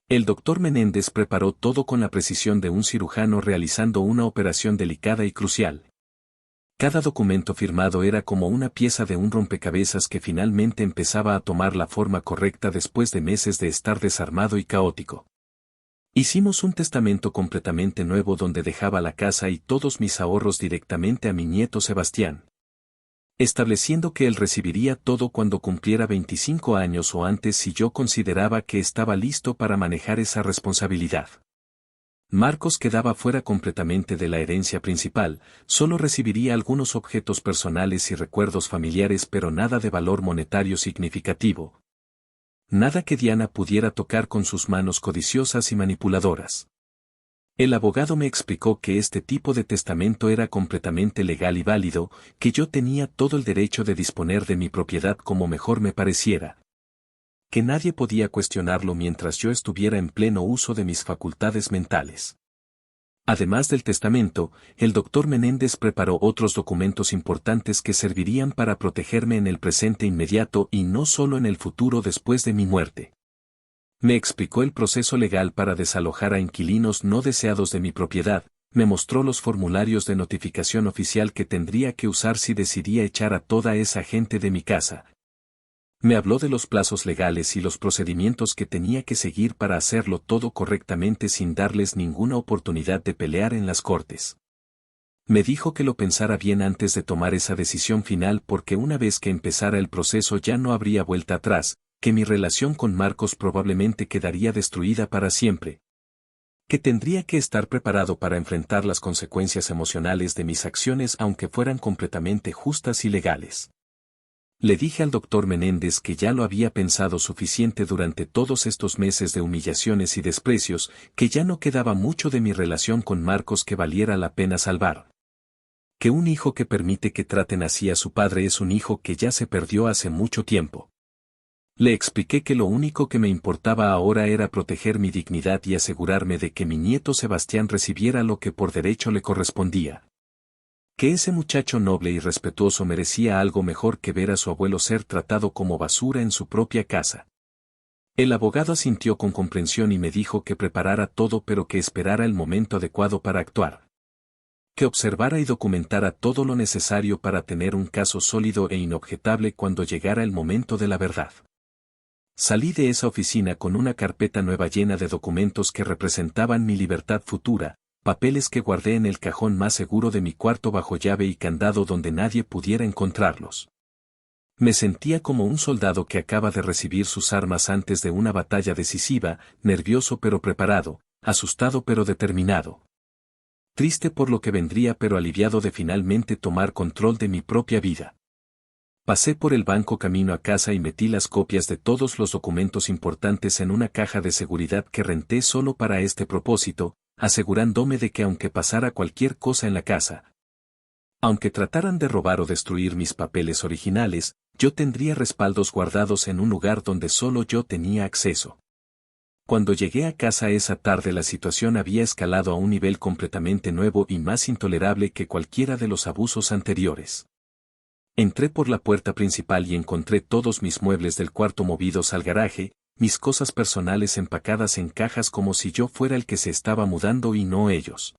El doctor Menéndez preparó todo con la precisión de un cirujano realizando una operación delicada y crucial. Cada documento firmado era como una pieza de un rompecabezas que finalmente empezaba a tomar la forma correcta después de meses de estar desarmado y caótico. Hicimos un testamento completamente nuevo donde dejaba la casa y todos mis ahorros directamente a mi nieto Sebastián. Estableciendo que él recibiría todo cuando cumpliera 25 años o antes si yo consideraba que estaba listo para manejar esa responsabilidad. Marcos quedaba fuera completamente de la herencia principal, solo recibiría algunos objetos personales y recuerdos familiares pero nada de valor monetario significativo. Nada que Diana pudiera tocar con sus manos codiciosas y manipuladoras. El abogado me explicó que este tipo de testamento era completamente legal y válido, que yo tenía todo el derecho de disponer de mi propiedad como mejor me pareciera, que nadie podía cuestionarlo mientras yo estuviera en pleno uso de mis facultades mentales. Además del testamento, el doctor Menéndez preparó otros documentos importantes que servirían para protegerme en el presente inmediato y no solo en el futuro después de mi muerte. Me explicó el proceso legal para desalojar a inquilinos no deseados de mi propiedad, me mostró los formularios de notificación oficial que tendría que usar si decidía echar a toda esa gente de mi casa. Me habló de los plazos legales y los procedimientos que tenía que seguir para hacerlo todo correctamente sin darles ninguna oportunidad de pelear en las cortes. Me dijo que lo pensara bien antes de tomar esa decisión final porque una vez que empezara el proceso ya no habría vuelta atrás, que mi relación con Marcos probablemente quedaría destruida para siempre, que tendría que estar preparado para enfrentar las consecuencias emocionales de mis acciones aunque fueran completamente justas y legales. Le dije al doctor Menéndez que ya lo había pensado suficiente durante todos estos meses de humillaciones y desprecios, que ya no quedaba mucho de mi relación con Marcos que valiera la pena salvar. Que un hijo que permite que traten así a su padre es un hijo que ya se perdió hace mucho tiempo. Le expliqué que lo único que me importaba ahora era proteger mi dignidad y asegurarme de que mi nieto Sebastián recibiera lo que por derecho le correspondía. Que ese muchacho noble y respetuoso merecía algo mejor que ver a su abuelo ser tratado como basura en su propia casa. El abogado asintió con comprensión y me dijo que preparara todo pero que esperara el momento adecuado para actuar. Que observara y documentara todo lo necesario para tener un caso sólido e inobjetable cuando llegara el momento de la verdad. Salí de esa oficina con una carpeta nueva llena de documentos que representaban mi libertad futura, papeles que guardé en el cajón más seguro de mi cuarto bajo llave y candado donde nadie pudiera encontrarlos. Me sentía como un soldado que acaba de recibir sus armas antes de una batalla decisiva, nervioso pero preparado, asustado pero determinado. Triste por lo que vendría pero aliviado de finalmente tomar control de mi propia vida. Pasé por el banco camino a casa y metí las copias de todos los documentos importantes en una caja de seguridad que renté solo para este propósito, asegurándome de que aunque pasara cualquier cosa en la casa, aunque trataran de robar o destruir mis papeles originales, yo tendría respaldos guardados en un lugar donde solo yo tenía acceso. Cuando llegué a casa esa tarde la situación había escalado a un nivel completamente nuevo y más intolerable que cualquiera de los abusos anteriores. Entré por la puerta principal y encontré todos mis muebles del cuarto movidos al garaje, mis cosas personales empacadas en cajas como si yo fuera el que se estaba mudando y no ellos.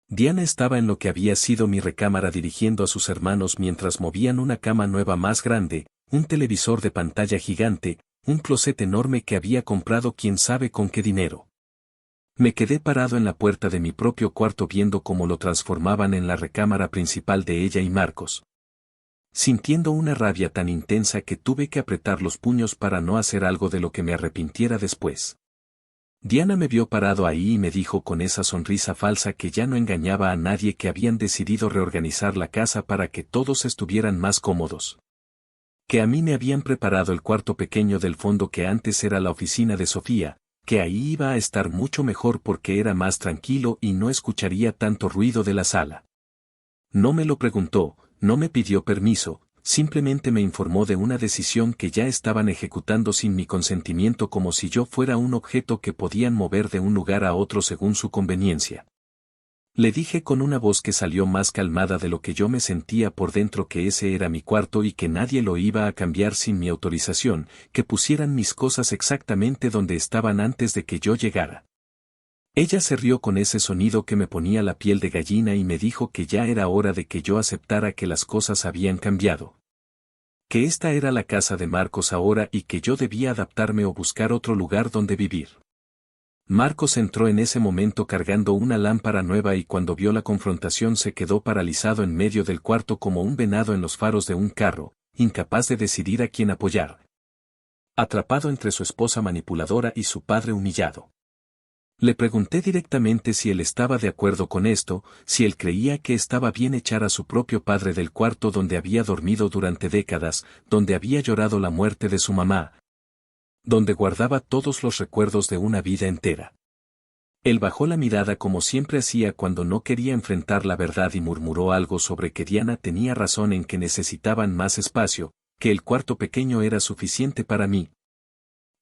Diana estaba en lo que había sido mi recámara dirigiendo a sus hermanos mientras movían una cama nueva más grande, un televisor de pantalla gigante, un closet enorme que había comprado quién sabe con qué dinero. Me quedé parado en la puerta de mi propio cuarto viendo cómo lo transformaban en la recámara principal de ella y Marcos, sintiendo una rabia tan intensa que tuve que apretar los puños para no hacer algo de lo que me arrepintiera después. Diana me vio parado ahí y me dijo con esa sonrisa falsa que ya no engañaba a nadie que habían decidido reorganizar la casa para que todos estuvieran más cómodos. Que a mí me habían preparado el cuarto pequeño del fondo que antes era la oficina de Sofía, que ahí iba a estar mucho mejor porque era más tranquilo y no escucharía tanto ruido de la sala. No me lo preguntó, no me pidió permiso, simplemente me informó de una decisión que ya estaban ejecutando sin mi consentimiento como si yo fuera un objeto que podían mover de un lugar a otro según su conveniencia. Le dije con una voz que salió más calmada de lo que yo me sentía por dentro que ese era mi cuarto y que nadie lo iba a cambiar sin mi autorización, que pusieran mis cosas exactamente donde estaban antes de que yo llegara. Ella se rió con ese sonido que me ponía la piel de gallina y me dijo que ya era hora de que yo aceptara que las cosas habían cambiado. Que esta era la casa de Marcos ahora y que yo debía adaptarme o buscar otro lugar donde vivir. Marcos entró en ese momento cargando una lámpara nueva y cuando vio la confrontación se quedó paralizado en medio del cuarto como un venado en los faros de un carro, incapaz de decidir a quién apoyar. Atrapado entre su esposa manipuladora y su padre humillado. Le pregunté directamente si él estaba de acuerdo con esto, si él creía que estaba bien echar a su propio padre del cuarto donde había dormido durante décadas, donde había llorado la muerte de su mamá, donde guardaba todos los recuerdos de una vida entera. Él bajó la mirada como siempre hacía cuando no quería enfrentar la verdad y murmuró algo sobre que Diana tenía razón en que necesitaban más espacio, que el cuarto pequeño era suficiente para mí.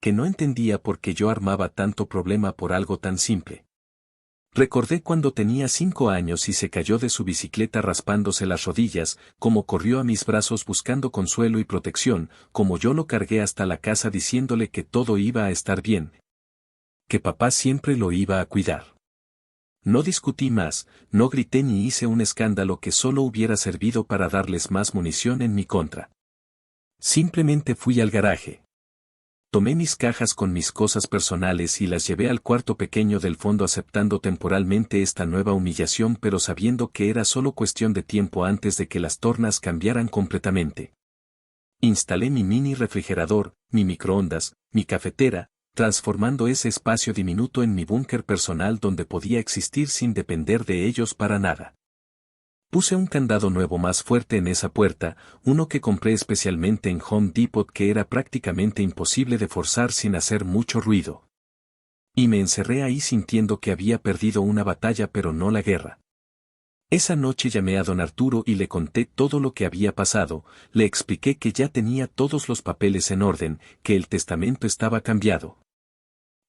Que no entendía por qué yo armaba tanto problema por algo tan simple. Recordé cuando tenía 5 años y se cayó de su bicicleta raspándose las rodillas, cómo corrió a mis brazos buscando consuelo y protección, como yo lo cargué hasta la casa diciéndole que todo iba a estar bien. Que papá siempre lo iba a cuidar. No discutí más, no grité ni hice un escándalo que solo hubiera servido para darles más munición en mi contra. Simplemente fui al garaje. Tomé mis cajas con mis cosas personales y las llevé al cuarto pequeño del fondo aceptando temporalmente esta nueva humillación pero sabiendo que era solo cuestión de tiempo antes de que las tornas cambiaran completamente. Instalé mi mini refrigerador, mi microondas, mi cafetera, transformando ese espacio diminuto en mi búnker personal donde podía existir sin depender de ellos para nada. Puse un candado nuevo más fuerte en esa puerta, uno que compré especialmente en Home Depot que era prácticamente imposible de forzar sin hacer mucho ruido. Y me encerré ahí sintiendo que había perdido una batalla pero no la guerra. Esa noche llamé a don Arturo y le conté todo lo que había pasado, le expliqué que ya tenía todos los papeles en orden, que el testamento estaba cambiado.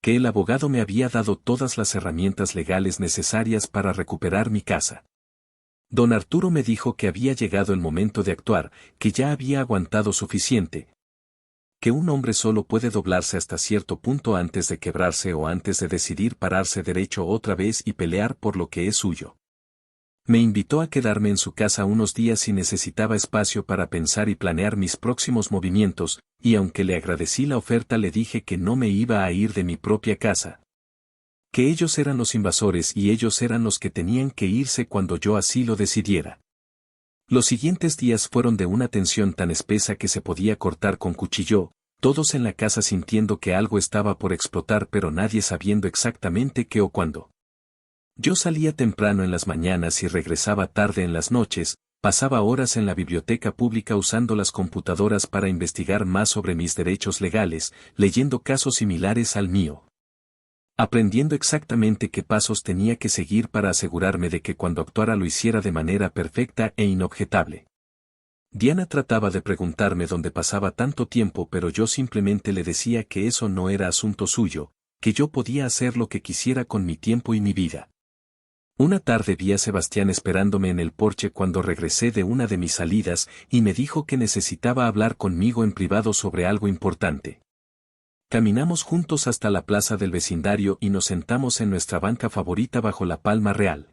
Que el abogado me había dado todas las herramientas legales necesarias para recuperar mi casa. Don Arturo me dijo que había llegado el momento de actuar, que ya había aguantado suficiente. Que un hombre solo puede doblarse hasta cierto punto antes de quebrarse o antes de decidir pararse derecho otra vez y pelear por lo que es suyo. Me invitó a quedarme en su casa unos días y necesitaba espacio para pensar y planear mis próximos movimientos, y aunque le agradecí la oferta le dije que no me iba a ir de mi propia casa. Que ellos eran los invasores y ellos eran los que tenían que irse cuando yo así lo decidiera. Los siguientes días fueron de una tensión tan espesa que se podía cortar con cuchillo, todos en la casa sintiendo que algo estaba por explotar pero nadie sabiendo exactamente qué o cuándo. Yo salía temprano en las mañanas y regresaba tarde en las noches, pasaba horas en la biblioteca pública usando las computadoras para investigar más sobre mis derechos legales, leyendo casos similares al mío. Aprendiendo exactamente qué pasos tenía que seguir para asegurarme de que cuando actuara lo hiciera de manera perfecta e inobjetable. Diana trataba de preguntarme dónde pasaba tanto tiempo pero yo simplemente le decía que eso no era asunto suyo, que yo podía hacer lo que quisiera con mi tiempo y mi vida. Una tarde vi a Sebastián esperándome en el porche cuando regresé de una de mis salidas y me dijo que necesitaba hablar conmigo en privado sobre algo importante. Caminamos juntos hasta la plaza del vecindario y nos sentamos en nuestra banca favorita bajo la palma real.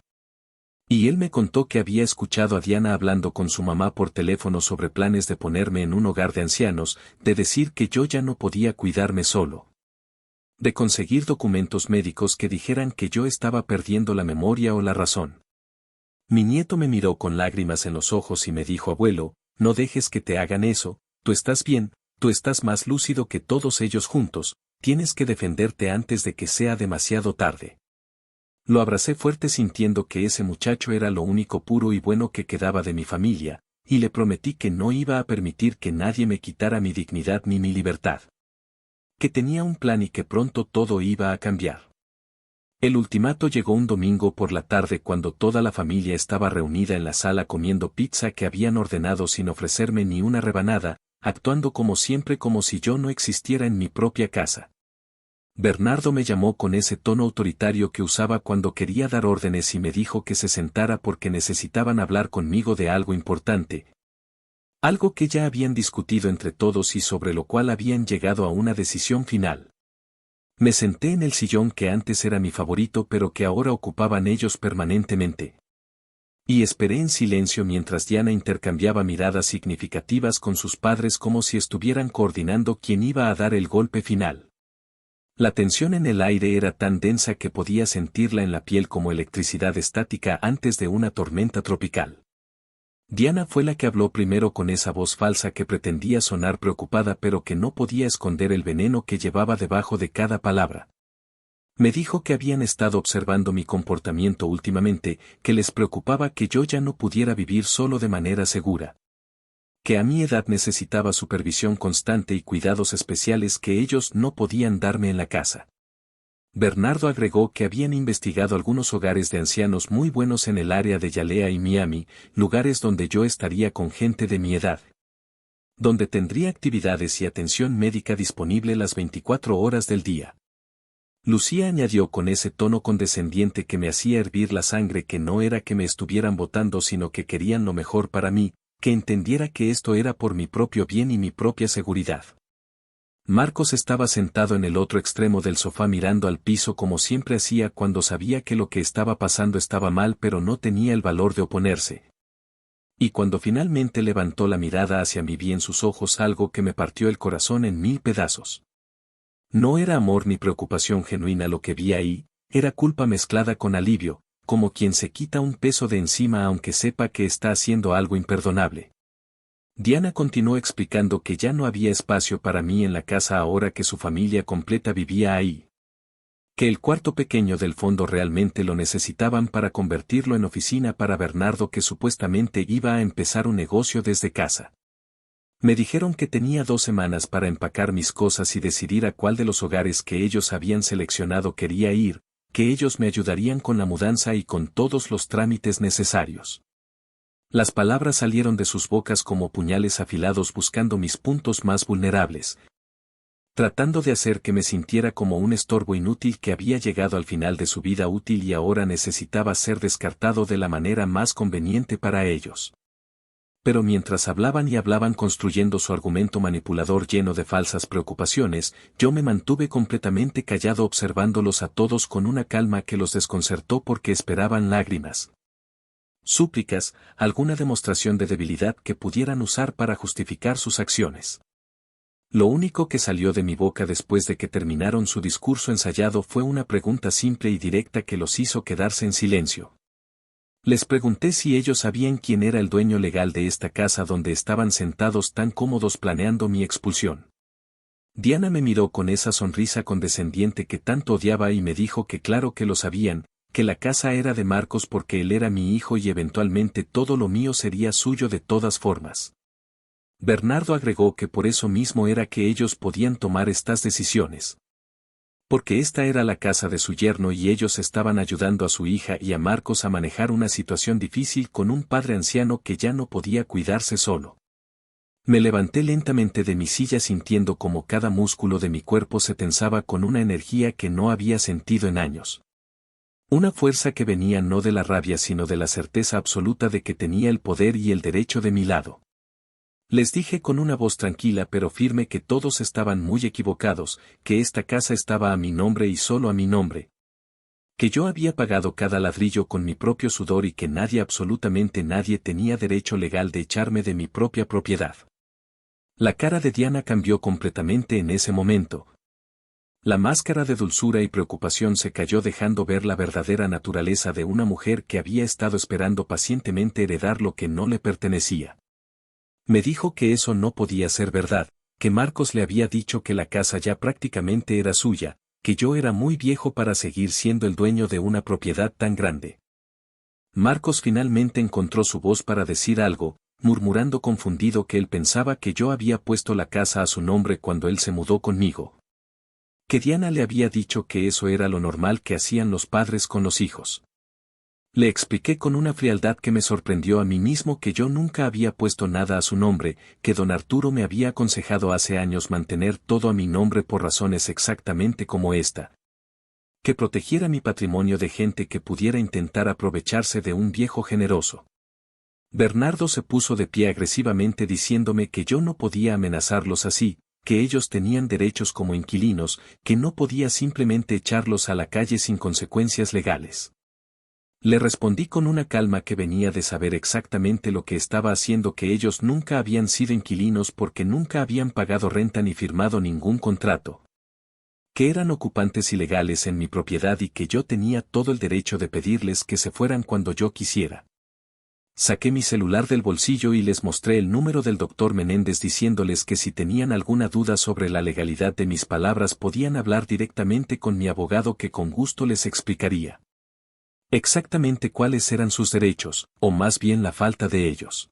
Y él me contó que había escuchado a Diana hablando con su mamá por teléfono sobre planes de ponerme en un hogar de ancianos, de decir que yo ya no podía cuidarme solo. De conseguir documentos médicos que dijeran que yo estaba perdiendo la memoria o la razón. Mi nieto me miró con lágrimas en los ojos y me dijo: abuelo, no dejes que te hagan eso, tú estás bien. Tú estás más lúcido que todos ellos juntos, tienes que defenderte antes de que sea demasiado tarde. Lo abracé fuerte sintiendo que ese muchacho era lo único puro y bueno que quedaba de mi familia, y le prometí que no iba a permitir que nadie me quitara mi dignidad ni mi libertad. Que tenía un plan y que pronto todo iba a cambiar. El ultimato llegó un domingo por la tarde cuando toda la familia estaba reunida en la sala comiendo pizza que habían ordenado sin ofrecerme ni una rebanada, actuando como siempre como si yo no existiera en mi propia casa. Bernardo me llamó con ese tono autoritario que usaba cuando quería dar órdenes y me dijo que se sentara porque necesitaban hablar conmigo de algo importante. Algo que ya habían discutido entre todos y sobre lo cual habían llegado a una decisión final. Me senté en el sillón que antes era mi favorito pero que ahora ocupaban ellos permanentemente. Y esperé en silencio mientras Diana intercambiaba miradas significativas con sus padres como si estuvieran coordinando quién iba a dar el golpe final. La tensión en el aire era tan densa que podía sentirla en la piel como electricidad estática antes de una tormenta tropical. Diana fue la que habló primero con esa voz falsa que pretendía sonar preocupada pero que no podía esconder el veneno que llevaba debajo de cada palabra. Me dijo que habían estado observando mi comportamiento últimamente, que les preocupaba que yo ya no pudiera vivir solo de manera segura. Que a mi edad necesitaba supervisión constante y cuidados especiales que ellos no podían darme en la casa. Bernardo agregó que habían investigado algunos hogares de ancianos muy buenos en el área de Hialeah y Miami, lugares donde yo estaría con gente de mi edad. Donde tendría actividades y atención médica disponible las 24 horas del día. Lucía añadió con ese tono condescendiente que me hacía hervir la sangre que no era que me estuvieran votando sino que querían lo mejor para mí, que entendiera que esto era por mi propio bien y mi propia seguridad. Marcos estaba sentado en el otro extremo del sofá mirando al piso como siempre hacía cuando sabía que lo que estaba pasando estaba mal pero no tenía el valor de oponerse. Y cuando finalmente levantó la mirada hacia mí vi en sus ojos algo que me partió el corazón en 1000 pedazos. No era amor ni preocupación genuina lo que vi ahí, era culpa mezclada con alivio, como quien se quita un peso de encima aunque sepa que está haciendo algo imperdonable. Diana continuó explicando que ya no había espacio para mí en la casa ahora que su familia completa vivía ahí. Que el cuarto pequeño del fondo realmente lo necesitaban para convertirlo en oficina para Bernardo que supuestamente iba a empezar un negocio desde casa. Me dijeron que tenía 2 semanas para empacar mis cosas y decidir a cuál de los hogares que ellos habían seleccionado quería ir, que ellos me ayudarían con la mudanza y con todos los trámites necesarios. Las palabras salieron de sus bocas como puñales afilados buscando mis puntos más vulnerables, tratando de hacer que me sintiera como un estorbo inútil que había llegado al final de su vida útil y ahora necesitaba ser descartado de la manera más conveniente para ellos. Pero mientras hablaban y hablaban construyendo su argumento manipulador lleno de falsas preocupaciones, yo me mantuve completamente callado observándolos a todos con una calma que los desconcertó porque esperaban lágrimas, súplicas, alguna demostración de debilidad que pudieran usar para justificar sus acciones. Lo único que salió de mi boca después de que terminaron su discurso ensayado fue una pregunta simple y directa que los hizo quedarse en silencio. Les pregunté si ellos sabían quién era el dueño legal de esta casa donde estaban sentados tan cómodos planeando mi expulsión. Diana me miró con esa sonrisa condescendiente que tanto odiaba y me dijo que claro que lo sabían, que la casa era de Marcos porque él era mi hijo y eventualmente todo lo mío sería suyo de todas formas. Bernardo agregó que por eso mismo era que ellos podían tomar estas decisiones. Porque esta era la casa de su yerno y ellos estaban ayudando a su hija y a Marcos a manejar una situación difícil con un padre anciano que ya no podía cuidarse solo. Me levanté lentamente de mi silla sintiendo como cada músculo de mi cuerpo se tensaba con una energía que no había sentido en años. Una fuerza que venía no de la rabia sino de la certeza absoluta de que tenía el poder y el derecho de mi lado. Les dije con una voz tranquila pero firme que todos estaban muy equivocados, que esta casa estaba a mi nombre y solo a mi nombre. Que yo había pagado cada ladrillo con mi propio sudor y que nadie, absolutamente nadie, tenía derecho legal de echarme de mi propia propiedad. La cara de Diana cambió completamente en ese momento. La máscara de dulzura y preocupación se cayó dejando ver la verdadera naturaleza de una mujer que había estado esperando pacientemente heredar lo que no le pertenecía. Me dijo que eso no podía ser verdad, que Marcos le había dicho que la casa ya prácticamente era suya, que yo era muy viejo para seguir siendo el dueño de una propiedad tan grande. Marcos finalmente encontró su voz para decir algo, murmurando confundido que él pensaba que yo había puesto la casa a su nombre cuando él se mudó conmigo. Que Diana le había dicho que eso era lo normal que hacían los padres con los hijos. Le expliqué con una frialdad que me sorprendió a mí mismo que yo nunca había puesto nada a su nombre, que don Arturo me había aconsejado hace años mantener todo a mi nombre por razones exactamente como esta. Que protegiera mi patrimonio de gente que pudiera intentar aprovecharse de un viejo generoso. Bernardo se puso de pie agresivamente diciéndome que yo no podía amenazarlos así, que ellos tenían derechos como inquilinos, que no podía simplemente echarlos a la calle sin consecuencias legales. Le respondí con una calma que venía de saber exactamente lo que estaba haciendo, que ellos nunca habían sido inquilinos porque nunca habían pagado renta ni firmado ningún contrato. Que eran ocupantes ilegales en mi propiedad y que yo tenía todo el derecho de pedirles que se fueran cuando yo quisiera. Saqué mi celular del bolsillo y les mostré el número del doctor Menéndez diciéndoles que si tenían alguna duda sobre la legalidad de mis palabras podían hablar directamente con mi abogado que con gusto les explicaría exactamente cuáles eran sus derechos, o más bien la falta de ellos.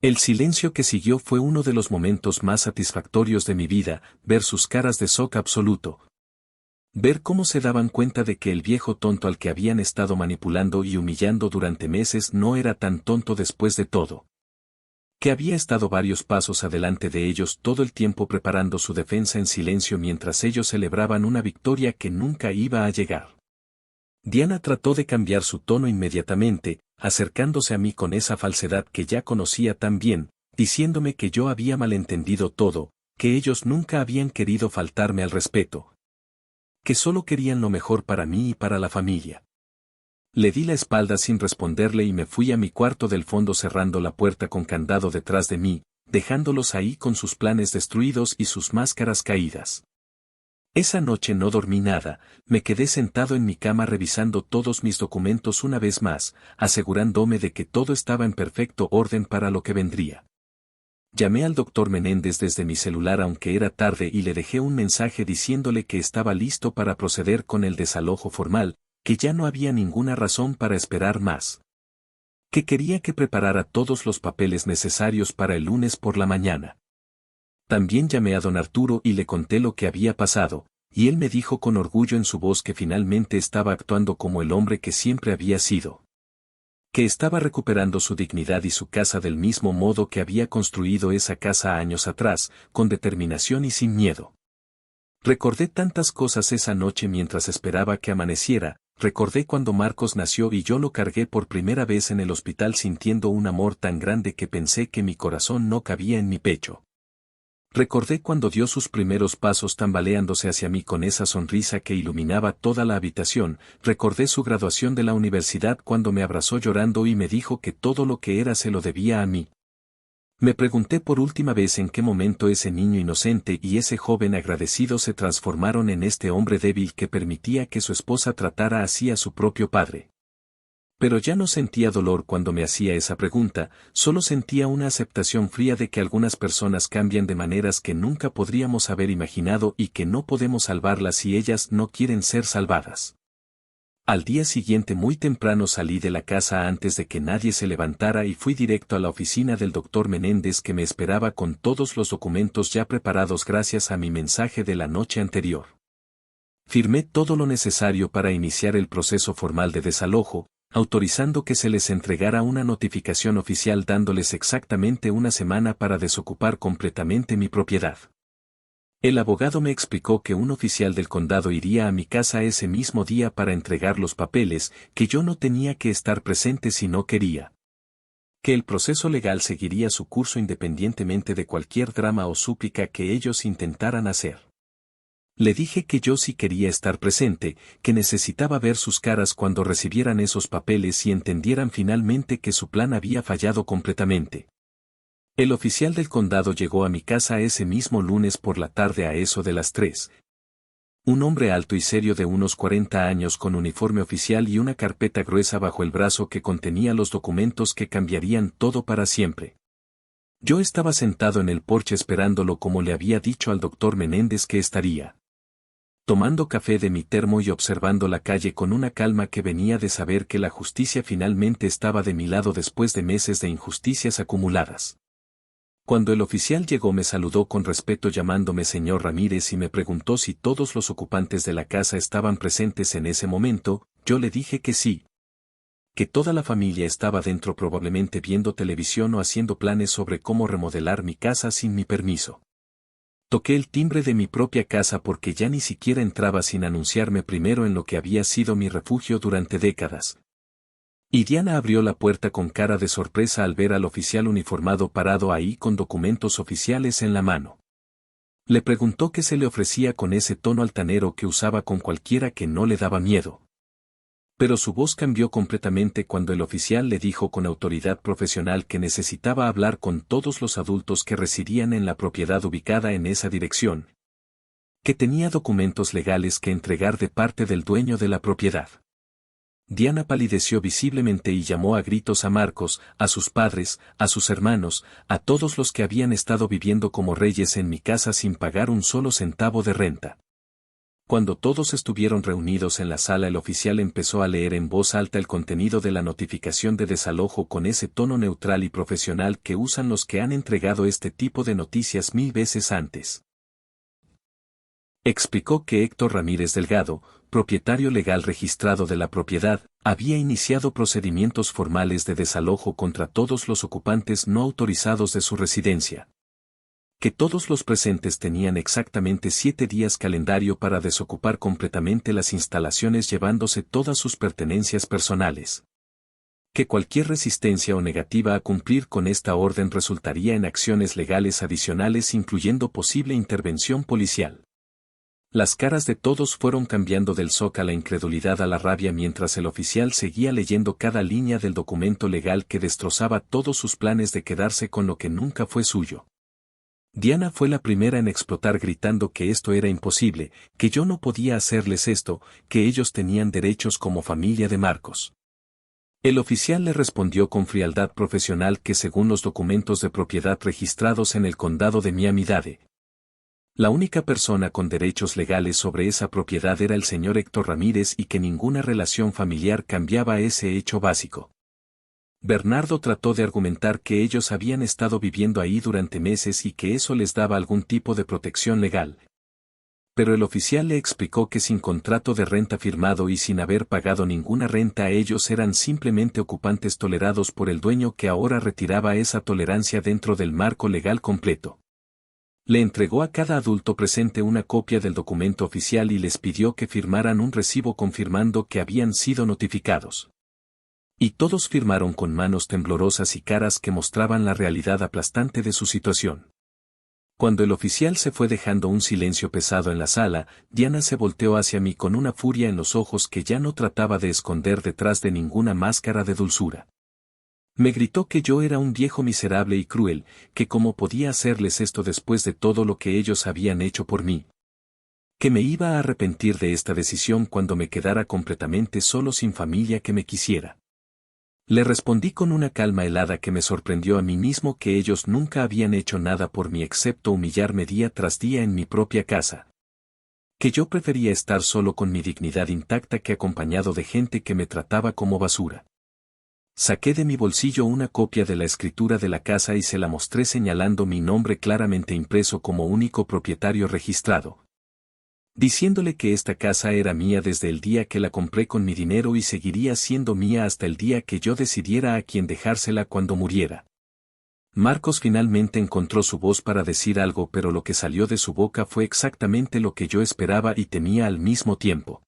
El silencio que siguió fue uno de los momentos más satisfactorios de mi vida, ver sus caras de shock absoluto. Ver cómo se daban cuenta de que el viejo tonto al que habían estado manipulando y humillando durante meses no era tan tonto después de todo. Que había estado varios pasos adelante de ellos todo el tiempo preparando su defensa en silencio mientras ellos celebraban una victoria que nunca iba a llegar. Diana trató de cambiar su tono inmediatamente, acercándose a mí con esa falsedad que ya conocía tan bien, diciéndome que yo había malentendido todo, que ellos nunca habían querido faltarme al respeto. Que solo querían lo mejor para mí y para la familia. Le di la espalda sin responderle y me fui a mi cuarto del fondo cerrando la puerta con candado detrás de mí, dejándolos ahí con sus planes destruidos y sus máscaras caídas. Esa noche no dormí nada, me quedé sentado en mi cama revisando todos mis documentos una vez más, asegurándome de que todo estaba en perfecto orden para lo que vendría. Llamé al doctor Menéndez desde mi celular aunque era tarde y le dejé un mensaje diciéndole que estaba listo para proceder con el desalojo formal, que ya no había ninguna razón para esperar más. Que quería que preparara todos los papeles necesarios para el lunes por la mañana. También llamé a don Arturo y le conté lo que había pasado, y él me dijo con orgullo en su voz que finalmente estaba actuando como el hombre que siempre había sido. Que estaba recuperando su dignidad y su casa del mismo modo que había construido esa casa años atrás, con determinación y sin miedo. Recordé tantas cosas esa noche mientras esperaba que amaneciera, recordé cuando Marcos nació y yo lo cargué por primera vez en el hospital sintiendo un amor tan grande que pensé que mi corazón no cabía en mi pecho. Recordé cuando dio sus primeros pasos tambaleándose hacia mí con esa sonrisa que iluminaba toda la habitación, recordé su graduación de la universidad cuando me abrazó llorando y me dijo que todo lo que era se lo debía a mí. Me pregunté por última vez en qué momento ese niño inocente y ese joven agradecido se transformaron en este hombre débil que permitía que su esposa tratara así a su propio padre. Pero ya no sentía dolor cuando me hacía esa pregunta, solo sentía una aceptación fría de que algunas personas cambian de maneras que nunca podríamos haber imaginado y que no podemos salvarlas si ellas no quieren ser salvadas. Al día siguiente muy temprano salí de la casa antes de que nadie se levantara y fui directo a la oficina del doctor Menéndez que me esperaba con todos los documentos ya preparados gracias a mi mensaje de la noche anterior. Firmé todo lo necesario para iniciar el proceso formal de desalojo, autorizando que se les entregara una notificación oficial dándoles exactamente una semana para desocupar completamente mi propiedad. El abogado me explicó que un oficial del condado iría a mi casa ese mismo día para entregar los papeles, que yo no tenía que estar presente si no quería. Que el proceso legal seguiría su curso independientemente de cualquier drama o súplica que ellos intentaran hacer. Le dije que yo sí quería estar presente, que necesitaba ver sus caras cuando recibieran esos papeles y entendieran finalmente que su plan había fallado completamente. El oficial del condado llegó a mi casa ese mismo lunes por la tarde a eso de las 3. Un hombre alto y serio de unos 40 años con uniforme oficial y una carpeta gruesa bajo el brazo que contenía los documentos que cambiarían todo para siempre. Yo estaba sentado en el porche esperándolo como le había dicho al doctor Menéndez que estaría. Tomando café de mi termo y observando la calle con una calma que venía de saber que la justicia finalmente estaba de mi lado después de meses de injusticias acumuladas. Cuando el oficial llegó me saludó con respeto llamándome señor Ramírez y me preguntó si todos los ocupantes de la casa estaban presentes en ese momento, yo le dije que sí. Que toda la familia estaba dentro probablemente viendo televisión o haciendo planes sobre cómo remodelar mi casa sin mi permiso. Toqué el timbre de mi propia casa porque ya ni siquiera entraba sin anunciarme primero en lo que había sido mi refugio durante décadas. Y Diana abrió la puerta con cara de sorpresa al ver al oficial uniformado parado ahí con documentos oficiales en la mano. Le preguntó qué se le ofrecía con ese tono altanero que usaba con cualquiera que no le daba miedo. Pero su voz cambió completamente cuando el oficial le dijo con autoridad profesional que necesitaba hablar con todos los adultos que residían en la propiedad ubicada en esa dirección. Que tenía documentos legales que entregar de parte del dueño de la propiedad. Diana palideció visiblemente y llamó a gritos a Marcos, a sus padres, a sus hermanos, a todos los que habían estado viviendo como reyes en mi casa sin pagar un solo centavo de renta. Cuando todos estuvieron reunidos en la sala el oficial empezó a leer en voz alta el contenido de la notificación de desalojo con ese tono neutral y profesional que usan los que han entregado este tipo de noticias 1000 veces antes. Explicó que Héctor Ramírez Delgado, propietario legal registrado de la propiedad, había iniciado procedimientos formales de desalojo contra todos los ocupantes no autorizados de su residencia. Que todos los presentes tenían exactamente 7 días calendario para desocupar completamente las instalaciones llevándose todas sus pertenencias personales. Que cualquier resistencia o negativa a cumplir con esta orden resultaría en acciones legales adicionales incluyendo posible intervención policial. Las caras de todos fueron cambiando del shock a la incredulidad a la rabia mientras el oficial seguía leyendo cada línea del documento legal que destrozaba todos sus planes de quedarse con lo que nunca fue suyo. Diana fue la primera en explotar gritando que esto era imposible, que yo no podía hacerles esto, que ellos tenían derechos como familia de Marcos. El oficial le respondió con frialdad profesional que según los documentos de propiedad registrados en el condado de Miami-Dade, la única persona con derechos legales sobre esa propiedad era el señor Héctor Ramírez y que ninguna relación familiar cambiaba ese hecho básico. Bernardo trató de argumentar que ellos habían estado viviendo ahí durante meses y que eso les daba algún tipo de protección legal. Pero el oficial le explicó que sin contrato de renta firmado y sin haber pagado ninguna renta ellos eran simplemente ocupantes tolerados por el dueño que ahora retiraba esa tolerancia dentro del marco legal completo. Le entregó a cada adulto presente una copia del documento oficial y les pidió que firmaran un recibo confirmando que habían sido notificados. Y todos firmaron con manos temblorosas y caras que mostraban la realidad aplastante de su situación. Cuando el oficial se fue dejando un silencio pesado en la sala, Diana se volteó hacia mí con una furia en los ojos que ya no trataba de esconder detrás de ninguna máscara de dulzura. Me gritó que yo era un viejo miserable y cruel, que cómo podía hacerles esto después de todo lo que ellos habían hecho por mí. Que me iba a arrepentir de esta decisión cuando me quedara completamente solo sin familia que me quisiera. Le respondí con una calma helada que me sorprendió a mí mismo que ellos nunca habían hecho nada por mí excepto humillarme día tras día en mi propia casa. Que yo prefería estar solo con mi dignidad intacta que acompañado de gente que me trataba como basura. Saqué de mi bolsillo una copia de la escritura de la casa y se la mostré señalando mi nombre claramente impreso como único propietario registrado. Diciéndole que esta casa era mía desde el día que la compré con mi dinero y seguiría siendo mía hasta el día que yo decidiera a quién dejársela cuando muriera. Marcos finalmente encontró su voz para decir algo, pero lo que salió de su boca fue exactamente lo que yo esperaba y temía al mismo tiempo.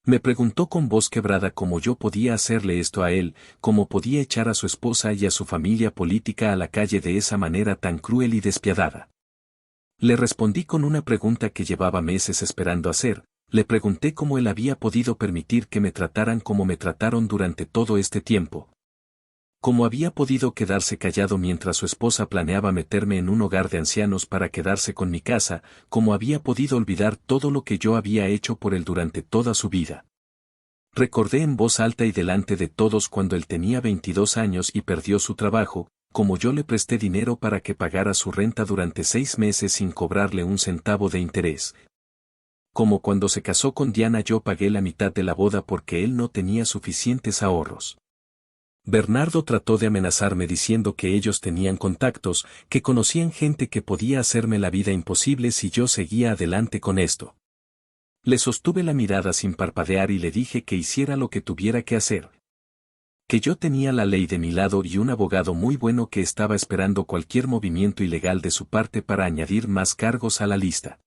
Me preguntó con voz quebrada cómo yo podía hacerle esto a él, cómo podía echar a su esposa y a su familia política a la calle de esa manera tan cruel y despiadada. Le respondí con una pregunta que llevaba meses esperando hacer, le pregunté cómo él había podido permitir que me trataran como me trataron durante todo este tiempo. Cómo había podido quedarse callado mientras su esposa planeaba meterme en un hogar de ancianos para quedarse con mi casa, cómo había podido olvidar todo lo que yo había hecho por él durante toda su vida. Recordé en voz alta y delante de todos cuando él tenía 22 años y perdió su trabajo, como yo le presté dinero para que pagara su renta durante 6 meses sin cobrarle un centavo de interés. Como cuando se casó con Diana yo pagué la mitad de la boda porque él no tenía suficientes ahorros. Bernardo trató de amenazarme diciendo que ellos tenían contactos, que conocían gente que podía hacerme la vida imposible si yo seguía adelante con esto. Le sostuve la mirada sin parpadear y le dije que hiciera lo que tuviera que hacer. Que yo tenía la ley de mi lado y un abogado muy bueno que estaba esperando cualquier movimiento ilegal de su parte para añadir más cargos a la lista.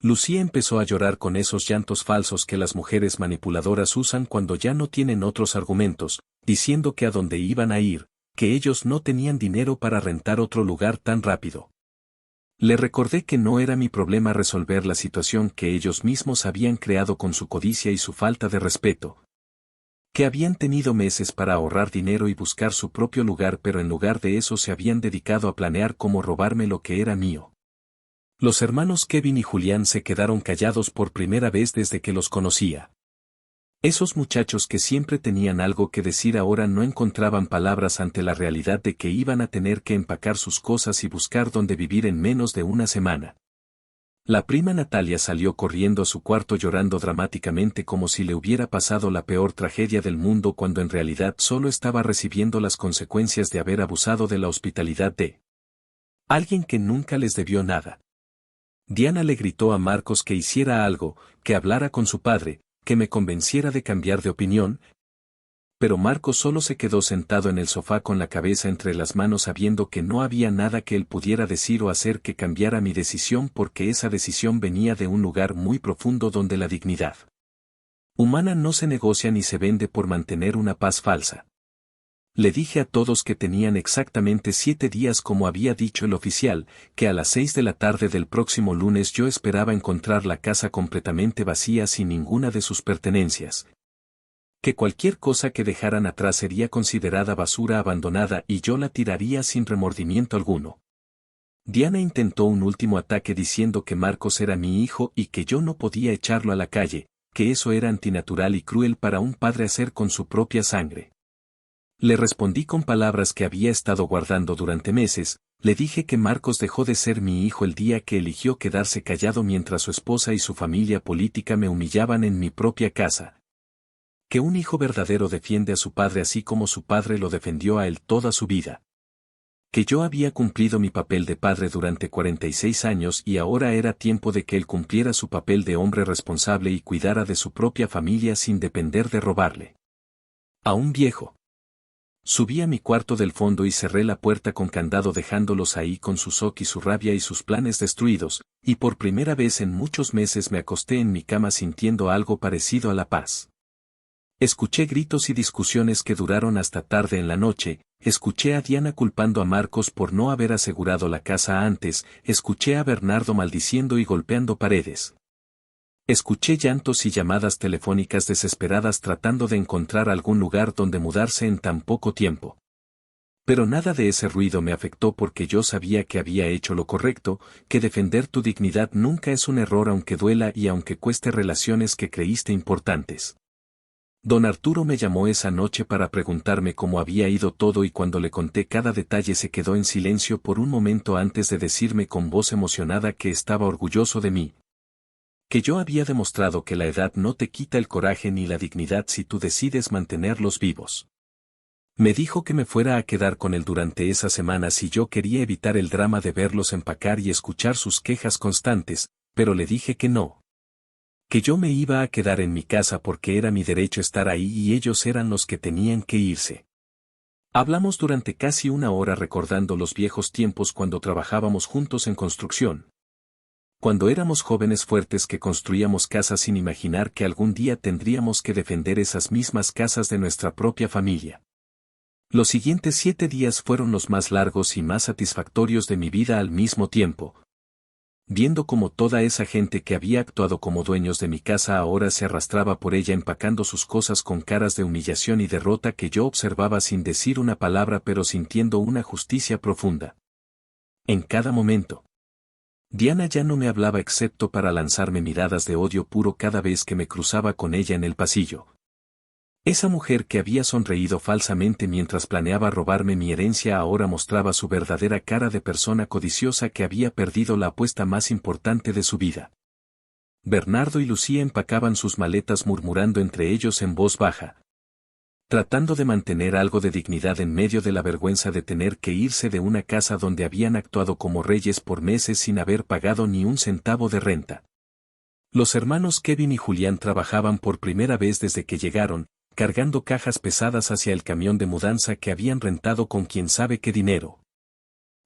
Lucía empezó a llorar con esos llantos falsos que las mujeres manipuladoras usan cuando ya no tienen otros argumentos, diciendo que a dónde iban a ir, que ellos no tenían dinero para rentar otro lugar tan rápido. Le recordé que no era mi problema resolver la situación que ellos mismos habían creado con su codicia y su falta de respeto. Que habían tenido meses para ahorrar dinero y buscar su propio lugar, pero en lugar de eso se habían dedicado a planear cómo robarme lo que era mío. Los hermanos Kevin y Julián se quedaron callados por primera vez desde que los conocía. Esos muchachos que siempre tenían algo que decir ahora no encontraban palabras ante la realidad de que iban a tener que empacar sus cosas y buscar dónde vivir en menos de una semana. La prima Natalia salió corriendo a su cuarto llorando dramáticamente como si le hubiera pasado la peor tragedia del mundo cuando en realidad solo estaba recibiendo las consecuencias de haber abusado de la hospitalidad de alguien que nunca les debió nada. Diana le gritó a Marcos que hiciera algo, que hablara con su padre, que me convenciera de cambiar de opinión, pero Marcos solo se quedó sentado en el sofá con la cabeza entre las manos sabiendo que no había nada que él pudiera decir o hacer que cambiara mi decisión porque esa decisión venía de un lugar muy profundo donde la dignidad humana no se negocia ni se vende por mantener una paz falsa. Le dije a todos que tenían exactamente 7 días como había dicho el oficial, que a las 6 de la tarde del próximo lunes yo esperaba encontrar la casa completamente vacía sin ninguna de sus pertenencias. Que cualquier cosa que dejaran atrás sería considerada basura abandonada y yo la tiraría sin remordimiento alguno. Diana intentó un último ataque diciendo que Marcos era mi hijo y que yo no podía echarlo a la calle, que eso era antinatural y cruel para un padre hacer con su propia sangre. Le respondí con palabras que había estado guardando durante meses, le dije que Marcos dejó de ser mi hijo el día que eligió quedarse callado mientras su esposa y su familia política me humillaban en mi propia casa. Que un hijo verdadero defiende a su padre así como su padre lo defendió a él toda su vida. Que yo había cumplido mi papel de padre durante 46 años y ahora era tiempo de que él cumpliera su papel de hombre responsable y cuidara de su propia familia sin depender de robarle a un viejo. Subí a mi cuarto del fondo y cerré la puerta con candado dejándolos ahí con su shock y su rabia y sus planes destruidos, y por primera vez en muchos meses me acosté en mi cama sintiendo algo parecido a la paz. Escuché gritos y discusiones que duraron hasta tarde en la noche, escuché a Diana culpando a Marcos por no haber asegurado la casa antes, escuché a Bernardo maldiciendo y golpeando paredes. Escuché llantos y llamadas telefónicas desesperadas tratando de encontrar algún lugar donde mudarse en tan poco tiempo. Pero nada de ese ruido me afectó porque yo sabía que había hecho lo correcto, que defender tu dignidad nunca es un error aunque duela y aunque cueste relaciones que creíste importantes. Don Arturo me llamó esa noche para preguntarme cómo había ido todo y cuando le conté cada detalle se quedó en silencio por un momento antes de decirme con voz emocionada que estaba orgulloso de mí. Que yo había demostrado que la edad no te quita el coraje ni la dignidad si tú decides mantenerlos vivos. Me dijo que me fuera a quedar con él durante esa semana si yo quería evitar el drama de verlos empacar y escuchar sus quejas constantes, pero le dije que no. Que yo me iba a quedar en mi casa porque era mi derecho estar ahí y ellos eran los que tenían que irse. Hablamos durante casi 1 hora recordando los viejos tiempos cuando trabajábamos juntos en construcción. Cuando éramos jóvenes fuertes que construíamos casas sin imaginar que algún día tendríamos que defender esas mismas casas de nuestra propia familia. Los siguientes 7 días fueron los más largos y más satisfactorios de mi vida al mismo tiempo. Viendo cómo toda esa gente que había actuado como dueños de mi casa ahora se arrastraba por ella empacando sus cosas con caras de humillación y derrota que yo observaba sin decir una palabra pero sintiendo una justicia profunda. En cada momento. Diana ya no me hablaba excepto para lanzarme miradas de odio puro cada vez que me cruzaba con ella en el pasillo. Esa mujer que había sonreído falsamente mientras planeaba robarme mi herencia ahora mostraba su verdadera cara de persona codiciosa que había perdido la apuesta más importante de su vida. Bernardo y Lucía empacaban sus maletas murmurando entre ellos en voz baja, tratando de mantener algo de dignidad en medio de la vergüenza de tener que irse de una casa donde habían actuado como reyes por meses sin haber pagado ni un centavo de renta. Los hermanos Kevin y Julián trabajaban por primera vez desde que llegaron, cargando cajas pesadas hacia el camión de mudanza que habían rentado con quién sabe qué dinero.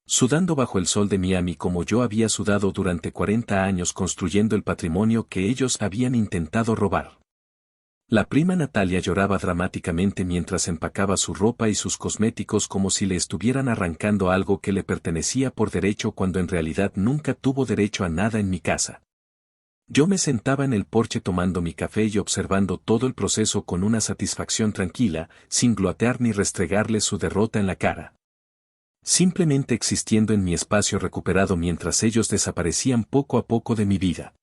Sudando bajo el sol de Miami como yo había sudado durante 40 años construyendo el patrimonio que ellos habían intentado robar. La prima Natalia lloraba dramáticamente mientras empacaba su ropa y sus cosméticos como si le estuvieran arrancando algo que le pertenecía por derecho cuando en realidad nunca tuvo derecho a nada en mi casa. Yo me sentaba en el porche tomando mi café y observando todo el proceso con una satisfacción tranquila, sin gloatear ni restregarle su derrota en la cara. Simplemente existiendo en mi espacio recuperado mientras ellos desaparecían poco a poco de mi vida.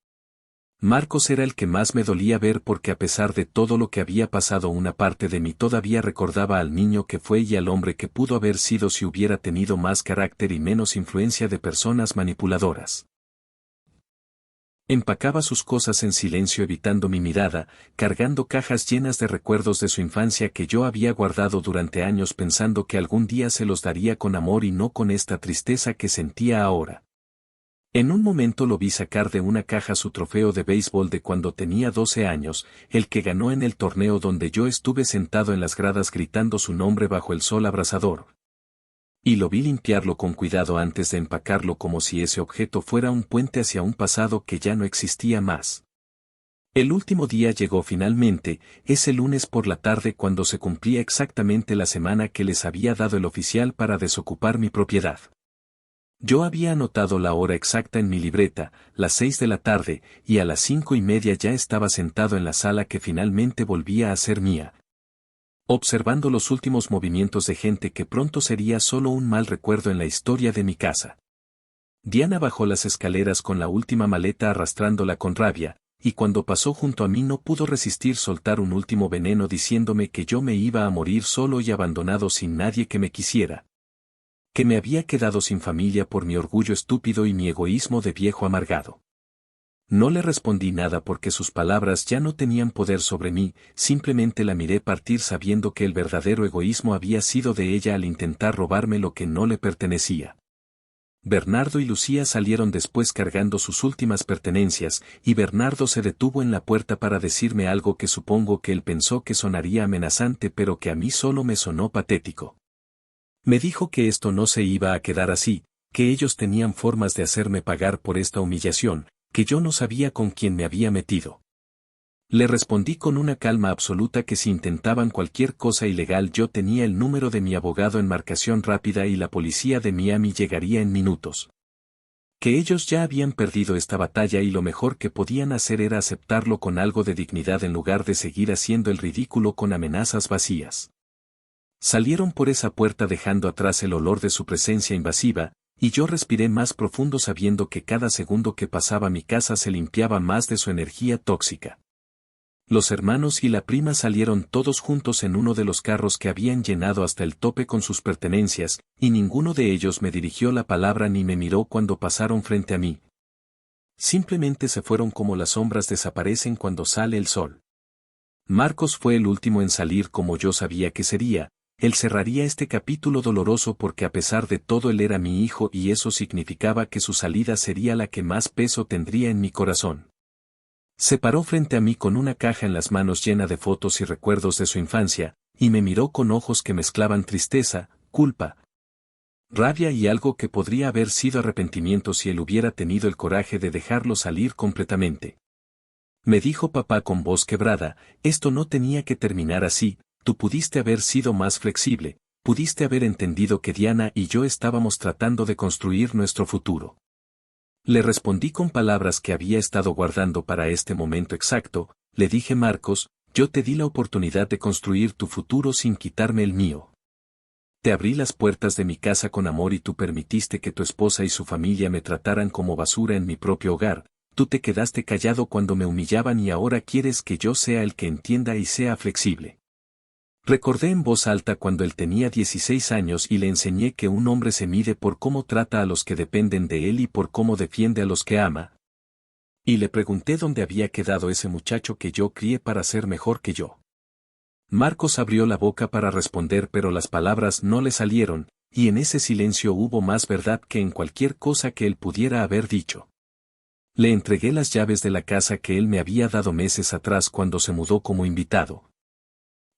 Marcos era el que más me dolía ver porque a pesar de todo lo que había pasado una parte de mí todavía recordaba al niño que fue y al hombre que pudo haber sido si hubiera tenido más carácter y menos influencia de personas manipuladoras. Empacaba sus cosas en silencio evitando mi mirada, cargando cajas llenas de recuerdos de su infancia que yo había guardado durante años pensando que algún día se los daría con amor y no con esta tristeza que sentía ahora. En un momento lo vi sacar de una caja su trofeo de béisbol de cuando tenía 12 años, el que ganó en el torneo donde yo estuve sentado en las gradas gritando su nombre bajo el sol abrasador. Y lo vi limpiarlo con cuidado antes de empacarlo como si ese objeto fuera un puente hacia un pasado que ya no existía más. El último día llegó finalmente, ese lunes por la tarde cuando se cumplía exactamente la semana que les había dado el oficial para desocupar mi propiedad. Yo había anotado la hora exacta en mi libreta, las 6 de la tarde, y a las 5:30 ya estaba sentado en la sala que finalmente volvía a ser mía, observando los últimos movimientos de gente que pronto sería solo un mal recuerdo en la historia de mi casa. Diana bajó las escaleras con la última maleta arrastrándola con rabia, y cuando pasó junto a mí no pudo resistir soltar un último veneno diciéndome que yo me iba a morir solo y abandonado sin nadie que me quisiera. Que me había quedado sin familia por mi orgullo estúpido y mi egoísmo de viejo amargado. No le respondí nada porque sus palabras ya no tenían poder sobre mí, simplemente la miré partir sabiendo que el verdadero egoísmo había sido de ella al intentar robarme lo que no le pertenecía. Bernardo y Lucía salieron después cargando sus últimas pertenencias, y Bernardo se detuvo en la puerta para decirme algo que supongo que él pensó que sonaría amenazante pero que a mí solo me sonó patético. Me dijo que esto no se iba a quedar así, que ellos tenían formas de hacerme pagar por esta humillación, que yo no sabía con quién me había metido. Le respondí con una calma absoluta que si intentaban cualquier cosa ilegal yo tenía el número de mi abogado en marcación rápida y la policía de Miami llegaría en minutos. Que ellos ya habían perdido esta batalla y lo mejor que podían hacer era aceptarlo con algo de dignidad en lugar de seguir haciendo el ridículo con amenazas vacías. Salieron por esa puerta dejando atrás el olor de su presencia invasiva, y yo respiré más profundo sabiendo que cada segundo que pasaba mi casa se limpiaba más de su energía tóxica. Los hermanos y la prima salieron todos juntos en uno de los carros que habían llenado hasta el tope con sus pertenencias, y ninguno de ellos me dirigió la palabra ni me miró cuando pasaron frente a mí. Simplemente se fueron como las sombras desaparecen cuando sale el sol. Marcos fue el último en salir como yo sabía que sería. Él cerraría este capítulo doloroso porque a pesar de todo él era mi hijo y eso significaba que su salida sería la que más peso tendría en mi corazón. Se paró frente a mí con una caja en las manos llena de fotos y recuerdos de su infancia, y me miró con ojos que mezclaban tristeza, culpa, rabia y algo que podría haber sido arrepentimiento si él hubiera tenido el coraje de dejarlo salir completamente. Me dijo papá con voz quebrada, esto no tenía que terminar así. Tú pudiste haber sido más flexible, pudiste haber entendido que Diana y yo estábamos tratando de construir nuestro futuro. Le respondí con palabras que había estado guardando para este momento exacto, le dije Marcos, yo te di la oportunidad de construir tu futuro sin quitarme el mío. Te abrí las puertas de mi casa con amor y tú permitiste que tu esposa y su familia me trataran como basura en mi propio hogar, tú te quedaste callado cuando me humillaban y ahora quieres que yo sea el que entienda y sea flexible. Recordé en voz alta cuando él tenía 16 años y le enseñé que un hombre se mide por cómo trata a los que dependen de él y por cómo defiende a los que ama. Y le pregunté dónde había quedado ese muchacho que yo crié para ser mejor que yo. Marcos abrió la boca para responder pero las palabras no le salieron, y en ese silencio hubo más verdad que en cualquier cosa que él pudiera haber dicho. Le entregué las llaves de la casa que él me había dado meses atrás cuando se mudó como invitado.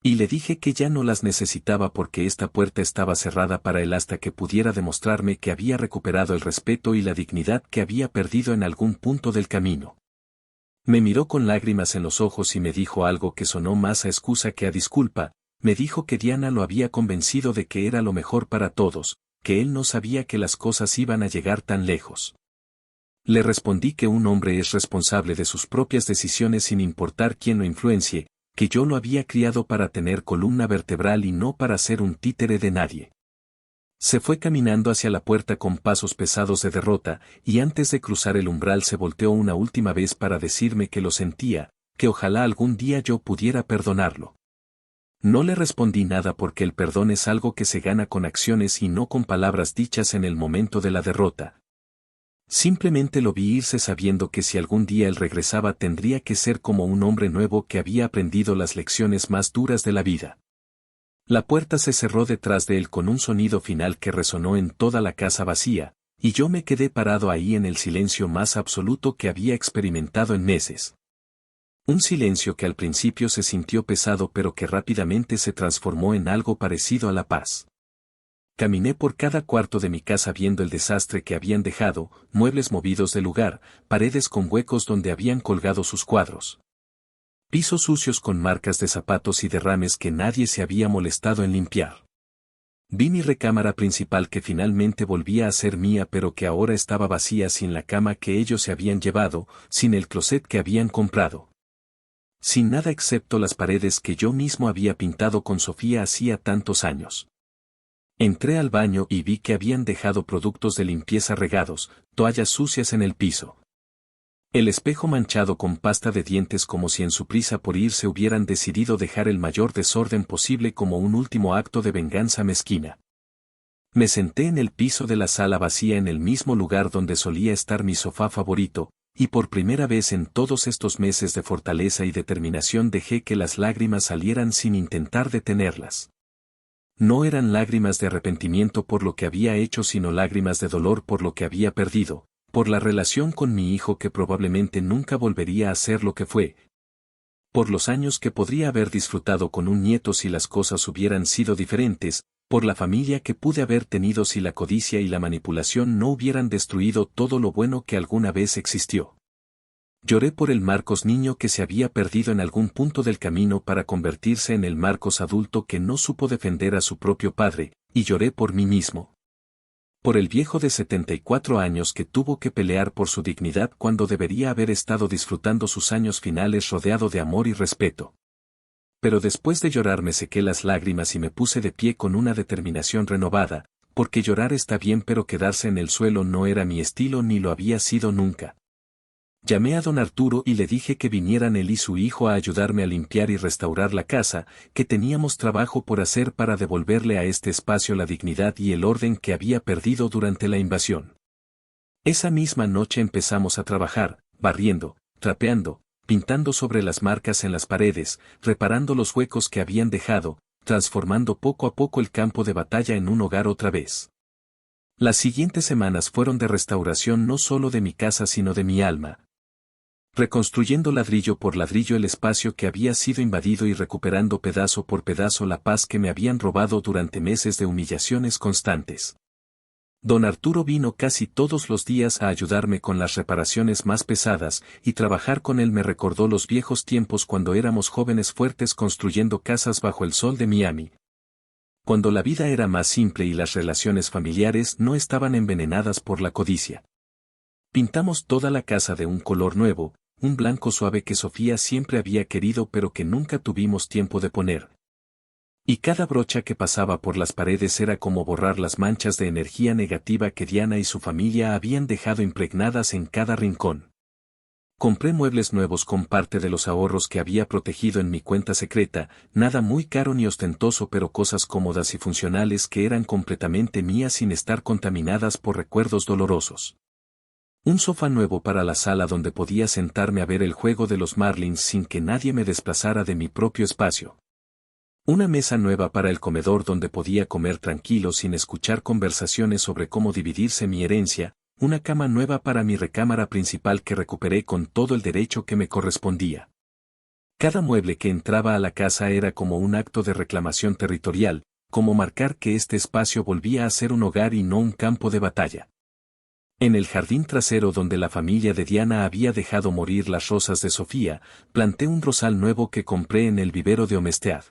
Y le dije que ya no las necesitaba porque esta puerta estaba cerrada para él hasta que pudiera demostrarme que había recuperado el respeto y la dignidad que había perdido en algún punto del camino. Me miró con lágrimas en los ojos y me dijo algo que sonó más a excusa que a disculpa, me dijo que Diana lo había convencido de que era lo mejor para todos, que él no sabía que las cosas iban a llegar tan lejos. Le respondí que un hombre es responsable de sus propias decisiones sin importar quién lo influencie, que yo lo había criado para tener columna vertebral y no para ser un títere de nadie. Se fue caminando hacia la puerta con pasos pesados de derrota, y antes de cruzar el umbral se volteó una última vez para decirme que lo sentía, que ojalá algún día yo pudiera perdonarlo. No le respondí nada porque el perdón es algo que se gana con acciones y no con palabras dichas en el momento de la derrota. Simplemente lo vi irse sabiendo que si algún día él regresaba tendría que ser como un hombre nuevo que había aprendido las lecciones más duras de la vida. La puerta se cerró detrás de él con un sonido final que resonó en toda la casa vacía, Y yo me quedé parado ahí en el silencio más absoluto que había experimentado en meses. Un silencio que al principio se sintió pesado pero que rápidamente se transformó en algo parecido a la paz. Caminé por cada cuarto de mi casa viendo el desastre que habían dejado, muebles movidos del lugar, paredes con huecos donde habían colgado sus cuadros. Pisos sucios con marcas de zapatos y derrames que nadie se había molestado en limpiar. Vi mi recámara principal que finalmente volvía a ser mía pero que ahora estaba vacía sin la cama que ellos se habían llevado, sin el closet que habían comprado. Sin nada excepto las paredes que yo mismo había pintado con Sofía hacía tantos años. Entré al baño y vi que habían dejado productos de limpieza regados, toallas sucias en el piso. El espejo manchado con pasta de dientes como si en su prisa por irse hubieran decidido dejar el mayor desorden posible como un último acto de venganza mezquina. Me senté en el piso de la sala vacía en el mismo lugar donde solía estar mi sofá favorito, y por primera vez en todos estos meses de fortaleza y determinación dejé que las lágrimas salieran sin intentar detenerlas. No eran lágrimas de arrepentimiento por lo que había hecho sino lágrimas de dolor por lo que había perdido, por la relación con mi hijo que probablemente nunca volvería a ser lo que fue, por los años que podría haber disfrutado con un nieto si las cosas hubieran sido diferentes, por la familia que pude haber tenido si la codicia y la manipulación no hubieran destruido todo lo bueno que alguna vez existió. Lloré por el Marcos niño que se había perdido en algún punto del camino para convertirse en el Marcos adulto que no supo defender a su propio padre, y lloré por mí mismo. Por el viejo de 74 años que tuvo que pelear por su dignidad cuando debería haber estado disfrutando sus años finales rodeado de amor y respeto. Pero después de llorar me sequé las lágrimas y me puse de pie con una determinación renovada, porque llorar está bien pero quedarse en el suelo no era mi estilo ni lo había sido nunca. Llamé a don Arturo y le dije que vinieran él y su hijo a ayudarme a limpiar y restaurar la casa, que teníamos trabajo por hacer para devolverle a este espacio la dignidad y el orden que había perdido durante la invasión. Esa misma noche empezamos a trabajar, barriendo, trapeando, pintando sobre las marcas en las paredes, reparando los huecos que habían dejado, transformando poco a poco el campo de batalla en un hogar otra vez. Las siguientes semanas fueron de restauración no solo de mi casa sino de mi alma. Reconstruyendo ladrillo por ladrillo el espacio que había sido invadido y recuperando pedazo por pedazo la paz que me habían robado durante meses de humillaciones constantes. Don Arturo vino casi todos los días a ayudarme con las reparaciones más pesadas, y trabajar con él me recordó los viejos tiempos cuando éramos jóvenes fuertes construyendo casas bajo el sol de Miami. Cuando la vida era más simple y las relaciones familiares no estaban envenenadas por la codicia. Pintamos toda la casa de un color nuevo, un blanco suave que Sofía siempre había querido pero que nunca tuvimos tiempo de poner. Y cada brocha que pasaba por las paredes era como borrar las manchas de energía negativa que Diana y su familia habían dejado impregnadas en cada rincón. Compré muebles nuevos con parte de los ahorros que había protegido en mi cuenta secreta, nada muy caro ni ostentoso pero cosas cómodas y funcionales que eran completamente mías sin estar contaminadas por recuerdos dolorosos. Un sofá nuevo para la sala donde podía sentarme a ver el juego de los Marlins sin que nadie me desplazara de mi propio espacio. Una mesa nueva para el comedor donde podía comer tranquilo sin escuchar conversaciones sobre cómo dividirse mi herencia, una cama nueva para mi recámara principal que recuperé con todo el derecho que me correspondía. Cada mueble que entraba a la casa era como un acto de reclamación territorial, como marcar que este espacio volvía a ser un hogar y no un campo de batalla. En el jardín trasero donde la familia de Diana había dejado morir las rosas de Sofía, planté un rosal nuevo que compré en el vivero de Omestead.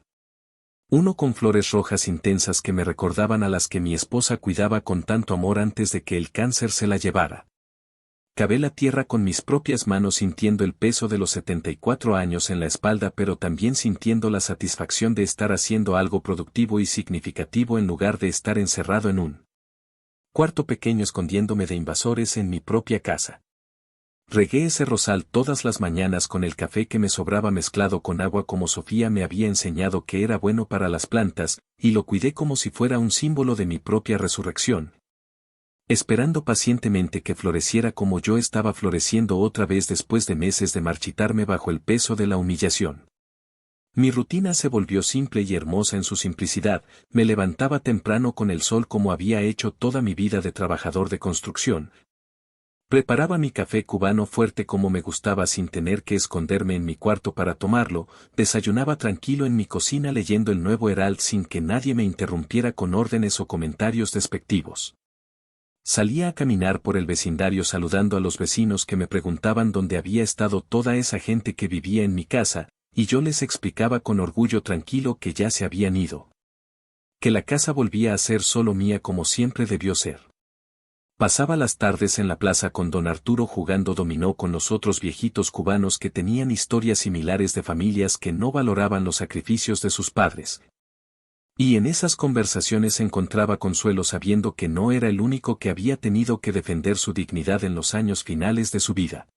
Uno con flores rojas intensas que me recordaban a las que mi esposa cuidaba con tanto amor antes de que el cáncer se la llevara. Cavé la tierra con mis propias manos sintiendo el peso de los 74 años en la espalda pero también sintiendo la satisfacción de estar haciendo algo productivo y significativo en lugar de estar encerrado en un cuarto pequeño escondiéndome de invasores en mi propia casa. Regué ese rosal todas las mañanas con el café que me sobraba mezclado con agua como Sofía me había enseñado que era bueno para las plantas, y lo cuidé como si fuera un símbolo de mi propia resurrección. Esperando pacientemente que floreciera como yo estaba floreciendo otra vez después de meses de marchitarme bajo el peso de la humillación. Mi rutina se volvió simple y hermosa en su simplicidad. Me levantaba temprano con el sol como había hecho toda mi vida de trabajador de construcción. Preparaba mi café cubano fuerte como me gustaba sin tener que esconderme en mi cuarto para tomarlo, desayunaba tranquilo en mi cocina leyendo el Nuevo Herald sin que nadie me interrumpiera con órdenes o comentarios despectivos. Salía a caminar por el vecindario saludando a los vecinos que me preguntaban dónde había estado toda esa gente que vivía en mi casa, y yo les explicaba con orgullo tranquilo que ya se habían ido. Que la casa volvía a ser solo mía como siempre debió ser. Pasaba las tardes en la plaza con don Arturo jugando dominó con los otros viejitos cubanos que tenían historias similares de familias que no valoraban los sacrificios de sus padres. Y en esas conversaciones encontraba consuelo sabiendo que no era el único que había tenido que defender su dignidad en los años finales de su vida.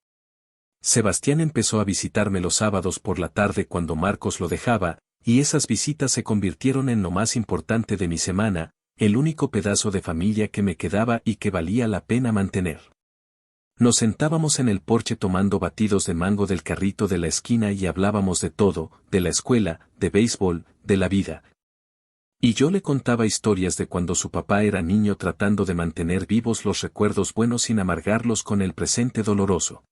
Sebastián empezó a visitarme los sábados por la tarde cuando Marcos lo dejaba, y esas visitas se convirtieron en lo más importante de mi semana, el único pedazo de familia que me quedaba y que valía la pena mantener. Nos sentábamos en el porche tomando batidos de mango del carrito de la esquina y hablábamos de todo, de la escuela, de béisbol, de la vida. Y yo le contaba historias de cuando su papá era niño tratando de mantener vivos los recuerdos buenos sin amargarlos con el presente doloroso.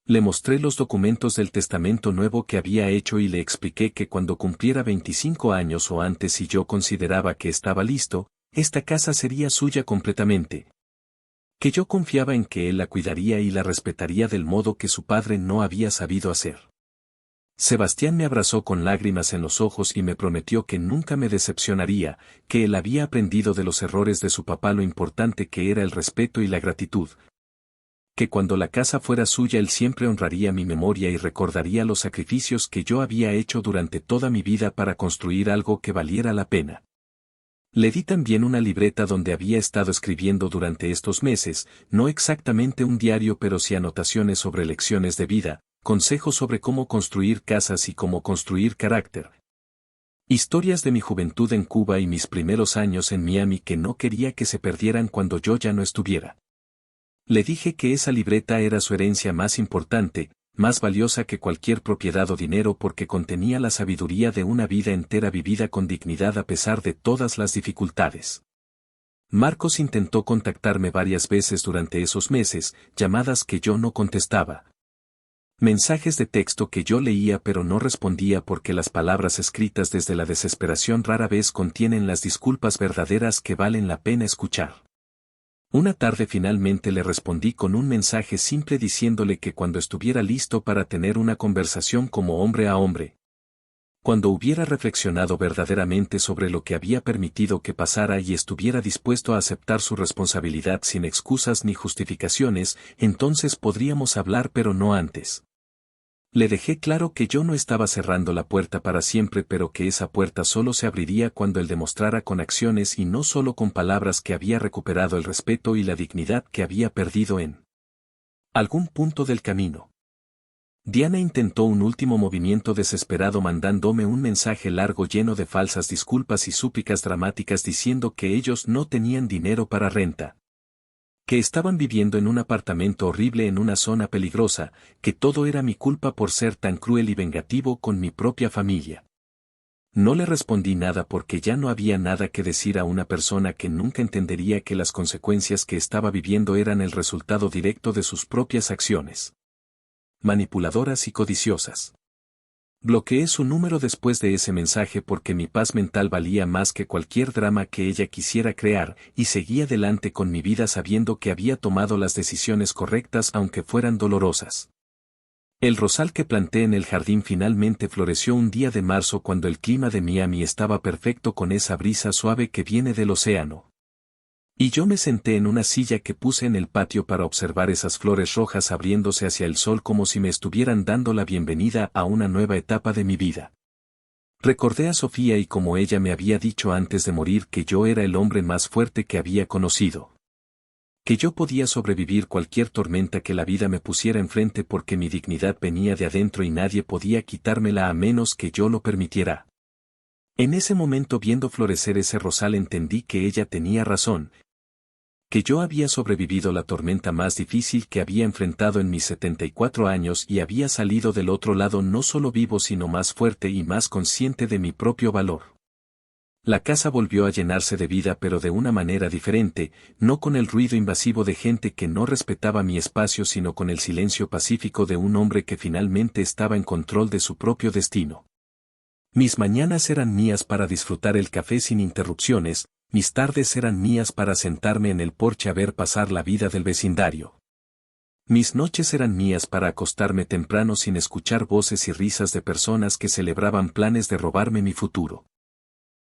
Le mostré los documentos del testamento nuevo que había hecho y le expliqué que cuando cumpliera 25 años o antes y yo consideraba que estaba listo, esta casa sería suya completamente. Que yo confiaba en que él la cuidaría y la respetaría del modo que su padre no había sabido hacer. Sebastián me abrazó con lágrimas en los ojos y me prometió que nunca me decepcionaría, que él había aprendido de los errores de su papá lo importante que era el respeto y la gratitud. Que cuando la casa fuera suya él siempre honraría mi memoria y recordaría los sacrificios que yo había hecho durante toda mi vida para construir algo que valiera la pena. Le di también una libreta donde había estado escribiendo durante estos meses, no exactamente un diario pero sí anotaciones sobre lecciones de vida, consejos sobre cómo construir casas y cómo construir carácter. Historias de mi juventud en Cuba y mis primeros años en Miami que no quería que se perdieran cuando yo ya no estuviera. Le dije que esa libreta era su herencia más importante, más valiosa que cualquier propiedad o dinero porque contenía la sabiduría de una vida entera vivida con dignidad a pesar de todas las dificultades. Marcos intentó contactarme varias veces durante esos meses, llamadas que yo no contestaba. Mensajes de texto que yo leía pero no respondía porque las palabras escritas desde la desesperación rara vez contienen las disculpas verdaderas que valen la pena escuchar. Una tarde finalmente le respondí con un mensaje simple diciéndole que cuando estuviera listo para tener una conversación como hombre a hombre. Cuando hubiera reflexionado verdaderamente sobre lo que había permitido que pasara y estuviera dispuesto a aceptar su responsabilidad sin excusas ni justificaciones, entonces podríamos hablar pero no antes. Le dejé claro que yo no estaba cerrando la puerta para siempre pero que esa puerta solo se abriría cuando él demostrara con acciones y no solo con palabras que había recuperado el respeto y la dignidad que había perdido en algún punto del camino. Diana intentó un último movimiento desesperado mandándome un mensaje largo lleno de falsas disculpas y súplicas dramáticas diciendo que ellos no tenían dinero para renta. Que estaban viviendo en un apartamento horrible en una zona peligrosa, que todo era mi culpa por ser tan cruel y vengativo con mi propia familia. No le respondí nada porque ya no había nada que decir a una persona que nunca entendería que las consecuencias que estaba viviendo eran el resultado directo de sus propias acciones manipuladoras y codiciosas. Bloqueé su número después de ese mensaje porque mi paz mental valía más que cualquier drama que ella quisiera crear, y seguí adelante con mi vida sabiendo que había tomado las decisiones correctas aunque fueran dolorosas. El rosal que planté en el jardín finalmente floreció un día de marzo cuando el clima de Miami estaba perfecto con esa brisa suave que viene del océano. Y yo me senté en una silla que puse en el patio para observar esas flores rojas abriéndose hacia el sol como si me estuvieran dando la bienvenida a una nueva etapa de mi vida. Recordé a Sofía y como ella me había dicho antes de morir que yo era el hombre más fuerte que había conocido. Que yo podía sobrevivir cualquier tormenta que la vida me pusiera enfrente porque mi dignidad venía de adentro y nadie podía quitármela a menos que yo lo permitiera. En ese momento viendo florecer ese rosal entendí que ella tenía razón. Que yo había sobrevivido la tormenta más difícil que había enfrentado en mis 74 años y había salido del otro lado no solo vivo sino más fuerte y más consciente de mi propio valor. La casa volvió a llenarse de vida pero de una manera diferente, no con el ruido invasivo de gente que no respetaba mi espacio sino con el silencio pacífico de un hombre que finalmente estaba en control de su propio destino. Mis mañanas eran mías para disfrutar el café sin interrupciones, mis tardes eran mías para sentarme en el porche a ver pasar la vida del vecindario. Mis noches eran mías para acostarme temprano sin escuchar voces y risas de personas que celebraban planes de robarme mi futuro.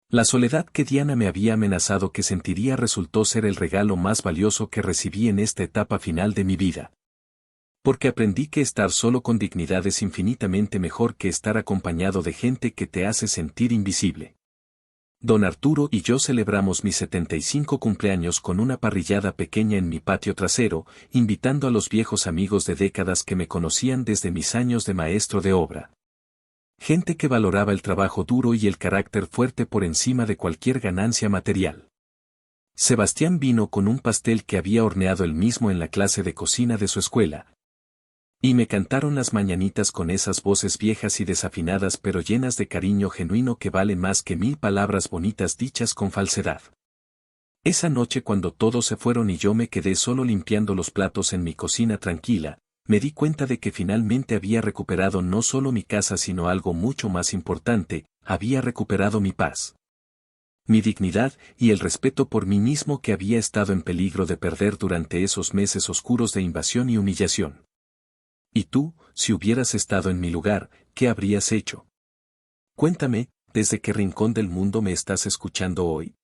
La soledad que Diana me había amenazado que sentiría resultó ser el regalo más valioso que recibí en esta etapa final de mi vida. Porque aprendí que estar solo con dignidad es infinitamente mejor que estar acompañado de gente que te hace sentir invisible. Don Arturo y yo celebramos mi 75 cumpleaños con una parrillada pequeña en mi patio trasero, invitando a los viejos amigos de décadas que me conocían desde mis años de maestro de obra. Gente que valoraba el trabajo duro y el carácter fuerte por encima de cualquier ganancia material. Sebastián vino con un pastel que había horneado él mismo en la clase de cocina de su escuela. Y me cantaron las mañanitas con esas voces viejas y desafinadas pero llenas de cariño genuino que vale más que 1000 palabras bonitas dichas con falsedad. Esa noche cuando todos se fueron y yo me quedé solo limpiando los platos en mi cocina tranquila, me di cuenta de que finalmente había recuperado no solo mi casa sino algo mucho más importante, había recuperado mi paz. Mi dignidad y el respeto por mí mismo que había estado en peligro de perder durante esos meses oscuros de invasión y humillación. ¿Y tú, si hubieras estado en mi lugar, qué habrías hecho? Cuéntame, ¿desde qué rincón del mundo me estás escuchando hoy?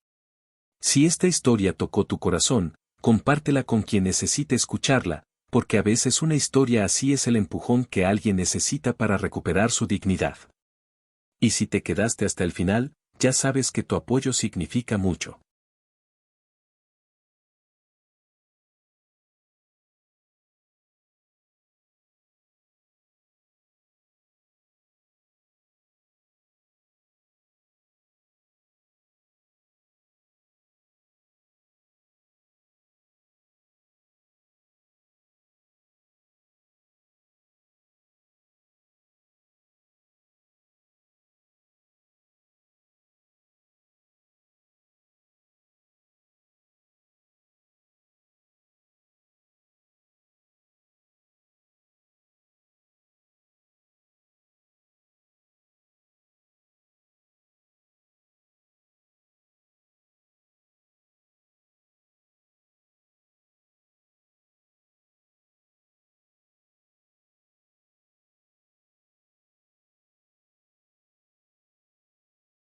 Si esta historia tocó tu corazón, compártela con quien necesite escucharla, porque a veces una historia así es el empujón que alguien necesita para recuperar su dignidad. Y si te quedaste hasta el final, ya sabes que tu apoyo significa mucho.